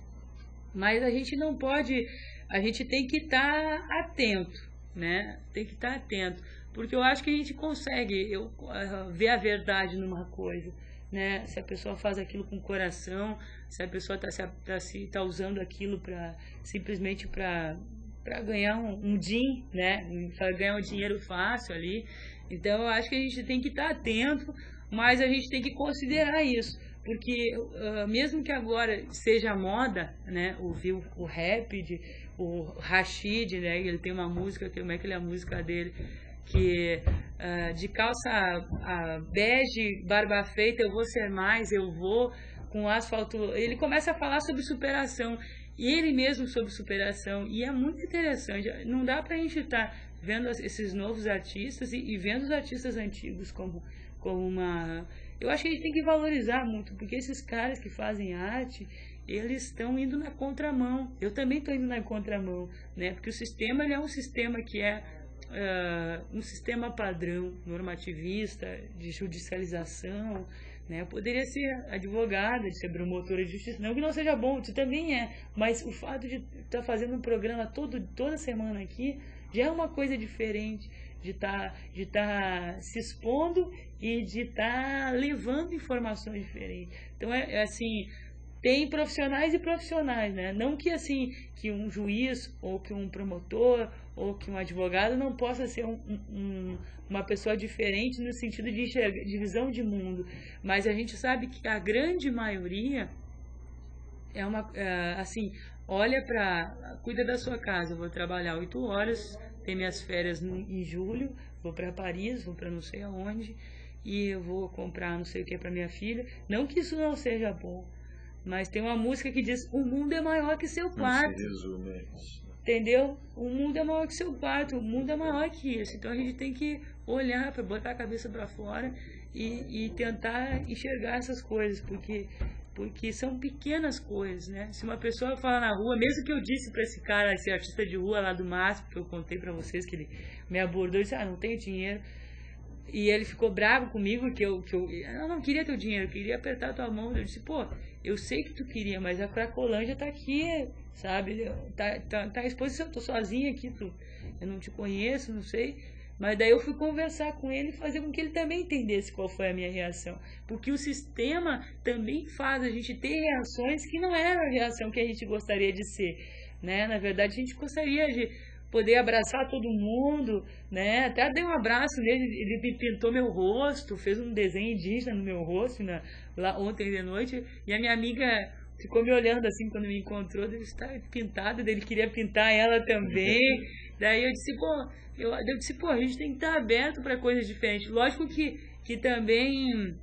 Mas a gente não pode... A gente tem que estar atento, né? Tem que estar atento, porque eu acho que a gente consegue ver a verdade numa coisa, né? Se a pessoa faz aquilo com o coração, se a pessoa tá usando aquilo simplesmente para ganhar um din, né? Para ganhar um dinheiro fácil ali. Então eu acho que a gente tem que estar atento, mas a gente tem que considerar isso, porque mesmo que agora seja moda, né? Ouvir o rap o Rashid, né? Ele tem uma música, como é que é a música dele, que de calça bege, barba feita, eu vou ser mais, eu vou com asfalto. Ele começa a falar sobre superação, e ele mesmo sobre superação, e é muito interessante. Não dá pra gente estar vendo esses novos artistas e vendo os artistas antigos como uma... Eu acho que a gente tem que valorizar muito, porque esses caras que fazem arte, eles estão indo na contramão. Eu também estou indo na contramão, né? Porque o sistema, ele é um sistema que é um sistema padrão, normativista, de judicialização, né? Eu poderia ser advogada, de ser promotora de justiça, não que não seja bom, isso também é, mas o fato de estar fazendo um programa toda semana aqui já é uma coisa diferente, de estar se expondo e de estar levando informações diferentes. Então é assim, tem profissionais e profissionais, né? Não que assim, que um juiz ou que um promotor ou que um advogado não possa ser uma pessoa diferente no sentido de visão de mundo, mas a gente sabe que a grande maioria assim, olha cuida da sua casa. Eu vou trabalhar 8 horas, tenho minhas férias em julho, vou para Paris, vou para não sei aonde, e eu vou comprar não sei o que para minha filha. Não que isso não seja bom, mas tem uma música que diz: o mundo é maior que seu quarto. Entendeu? O mundo é maior que seu quarto, o mundo é maior que isso. Então a gente tem que olhar, para botar a cabeça para fora e tentar enxergar essas coisas, porque são pequenas coisas, né? Se uma pessoa fala na rua, mesmo que eu disse para esse cara, esse artista de rua lá do MASP, que eu contei para vocês, que ele me abordou e disse: não tenho dinheiro. E ele ficou bravo comigo, que eu não queria teu dinheiro, eu queria apertar tua mão. Eu disse: pô, eu sei que tu queria, mas a Cracolândia tá aqui, sabe? Tá exposição, eu tô sozinha aqui, eu não te conheço, não sei. Mas daí eu fui conversar com ele e fazer com que ele também entendesse qual foi a minha reação. Porque o sistema também faz a gente ter reações que não era a reação que a gente gostaria de ser, né? Na verdade, a gente gostaria de poder abraçar todo mundo, né? Até dei um abraço nele, ele me pintou meu rosto, fez um desenho indígena no meu rosto lá ontem de noite, e a minha amiga ficou me olhando assim quando me encontrou, deve estar pintado, ele queria pintar ela também. Daí eu disse, pô, a gente tem que estar aberto para coisas diferentes. Lógico que também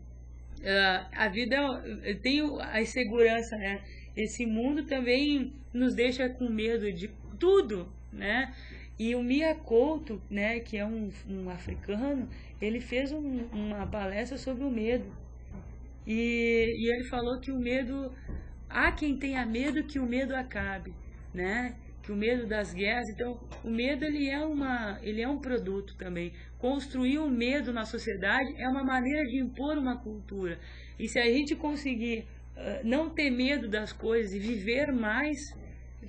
a vida tem a insegurança, né? Esse mundo também nos deixa com medo de tudo, né? E o Mia Couto, né, que é um africano, ele fez uma palestra sobre o medo. E ele falou que o medo... Há quem tenha medo que o medo acabe, né? Que o medo das guerras... Então, o medo ele é um produto também. Construir o medo na sociedade é uma maneira de impor uma cultura. E se a gente conseguir não ter medo das coisas e viver mais,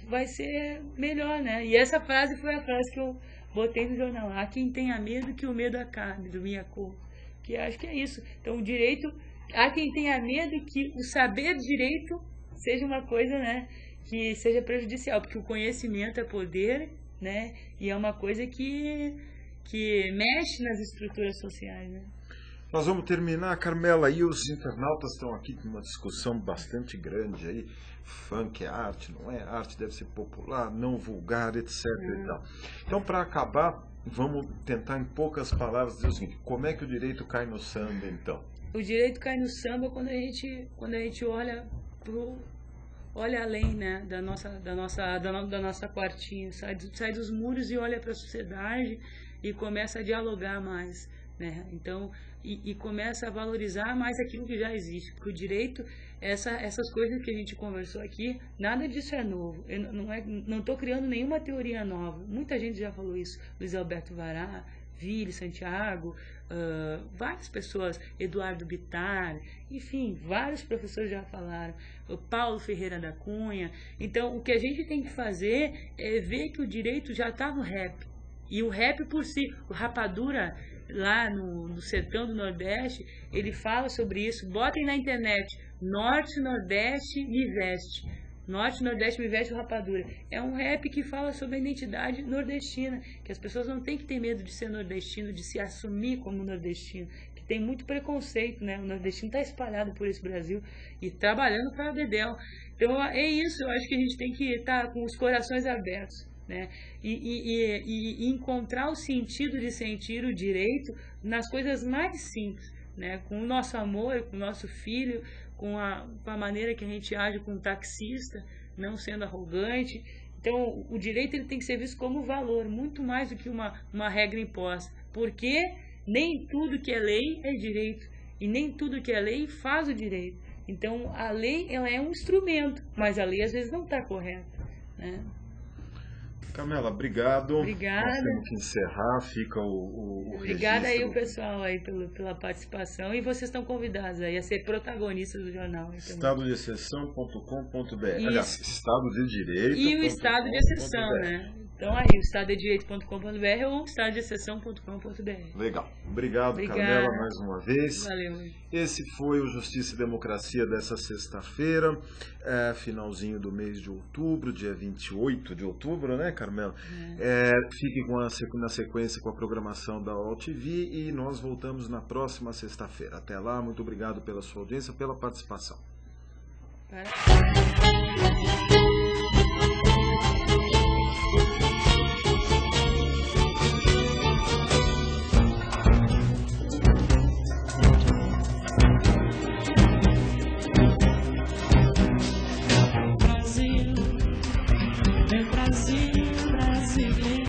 vai ser melhor, né? E essa frase foi a frase que eu botei no jornal. Há quem tenha medo que o medo acabe, do Mia Couto. Que acho que é isso. Então, o direito... Há quem tenha medo que o saber direito seja uma coisa, né, que seja prejudicial, porque o conhecimento é poder, né, e é uma coisa que mexe nas estruturas sociais, né. Nós vamos terminar, Carmela, e os internautas estão aqui com uma discussão bastante grande aí, funk é arte, não é arte, deve ser popular, não vulgar, etc. E tal. Então, para acabar, vamos tentar em poucas palavras dizer o seguinte: como é que o direito cai no samba, então? O direito cai no samba quando a gente olha além, né, da nossa quartinha, sai dos muros e olha para a sociedade e começa a dialogar mais, né? Então, e começa a valorizar mais aquilo que já existe, porque o direito, essas coisas que a gente conversou aqui, nada disso é novo. Eu não estou criando nenhuma teoria nova. Muita gente já falou isso. Luiz Alberto Vará, Vili, Santiago, várias pessoas, Eduardo Bittar, enfim, vários professores já falaram, o Paulo Ferreira da Cunha. Então, o que a gente tem que fazer é ver que o direito já está no rap. E o rap por si, o Rapadura, lá no sertão do Nordeste, ele fala sobre isso. Botem na internet, Norte, Nordeste, Me Veste. Norte, Nordeste, Me Veste, o Rapadura. É um rap que fala sobre a identidade nordestina, que as pessoas não têm que ter medo de ser nordestino, de se assumir como nordestino, que tem muito preconceito, né? O nordestino está espalhado por esse Brasil e trabalhando para a Dedéu. Então é isso, eu acho que a gente tem que estar com os corações abertos, né? E encontrar o sentido de sentir o direito nas coisas mais simples, né? Com o nosso amor, com o nosso filho, com a maneira que a gente age com o taxista, não sendo arrogante, Então, o direito ele tem que ser visto como valor, muito mais do que uma regra imposta, porque nem tudo que é lei é direito, e nem tudo que é lei faz o direito. Então, a lei ela é um instrumento, mas a lei às vezes não está correta, né? Carmela, obrigado. Obrigada. Nós temos que encerrar, fica o Obrigada aí registro. o pessoal aí pela participação, e vocês estão convidados aí a ser protagonistas do jornal. Estadodexceção.com.br. Aliás, Estado de Direito. E o estado de exceção, né? Então aí, o estadodedireito.com.br ou estadodexceção.com.br. Legal. Obrigado, Obrigada. Carmela, mais uma vez. Valeu. Esse foi o Justiça e Democracia dessa sexta-feira, finalzinho do mês de outubro, dia 28 de outubro, né, Carmela? Fique na sequência com a programação da UOL TV e nós voltamos na próxima sexta-feira. Até lá, muito obrigado pela sua audiência, pela participação. Parabéns.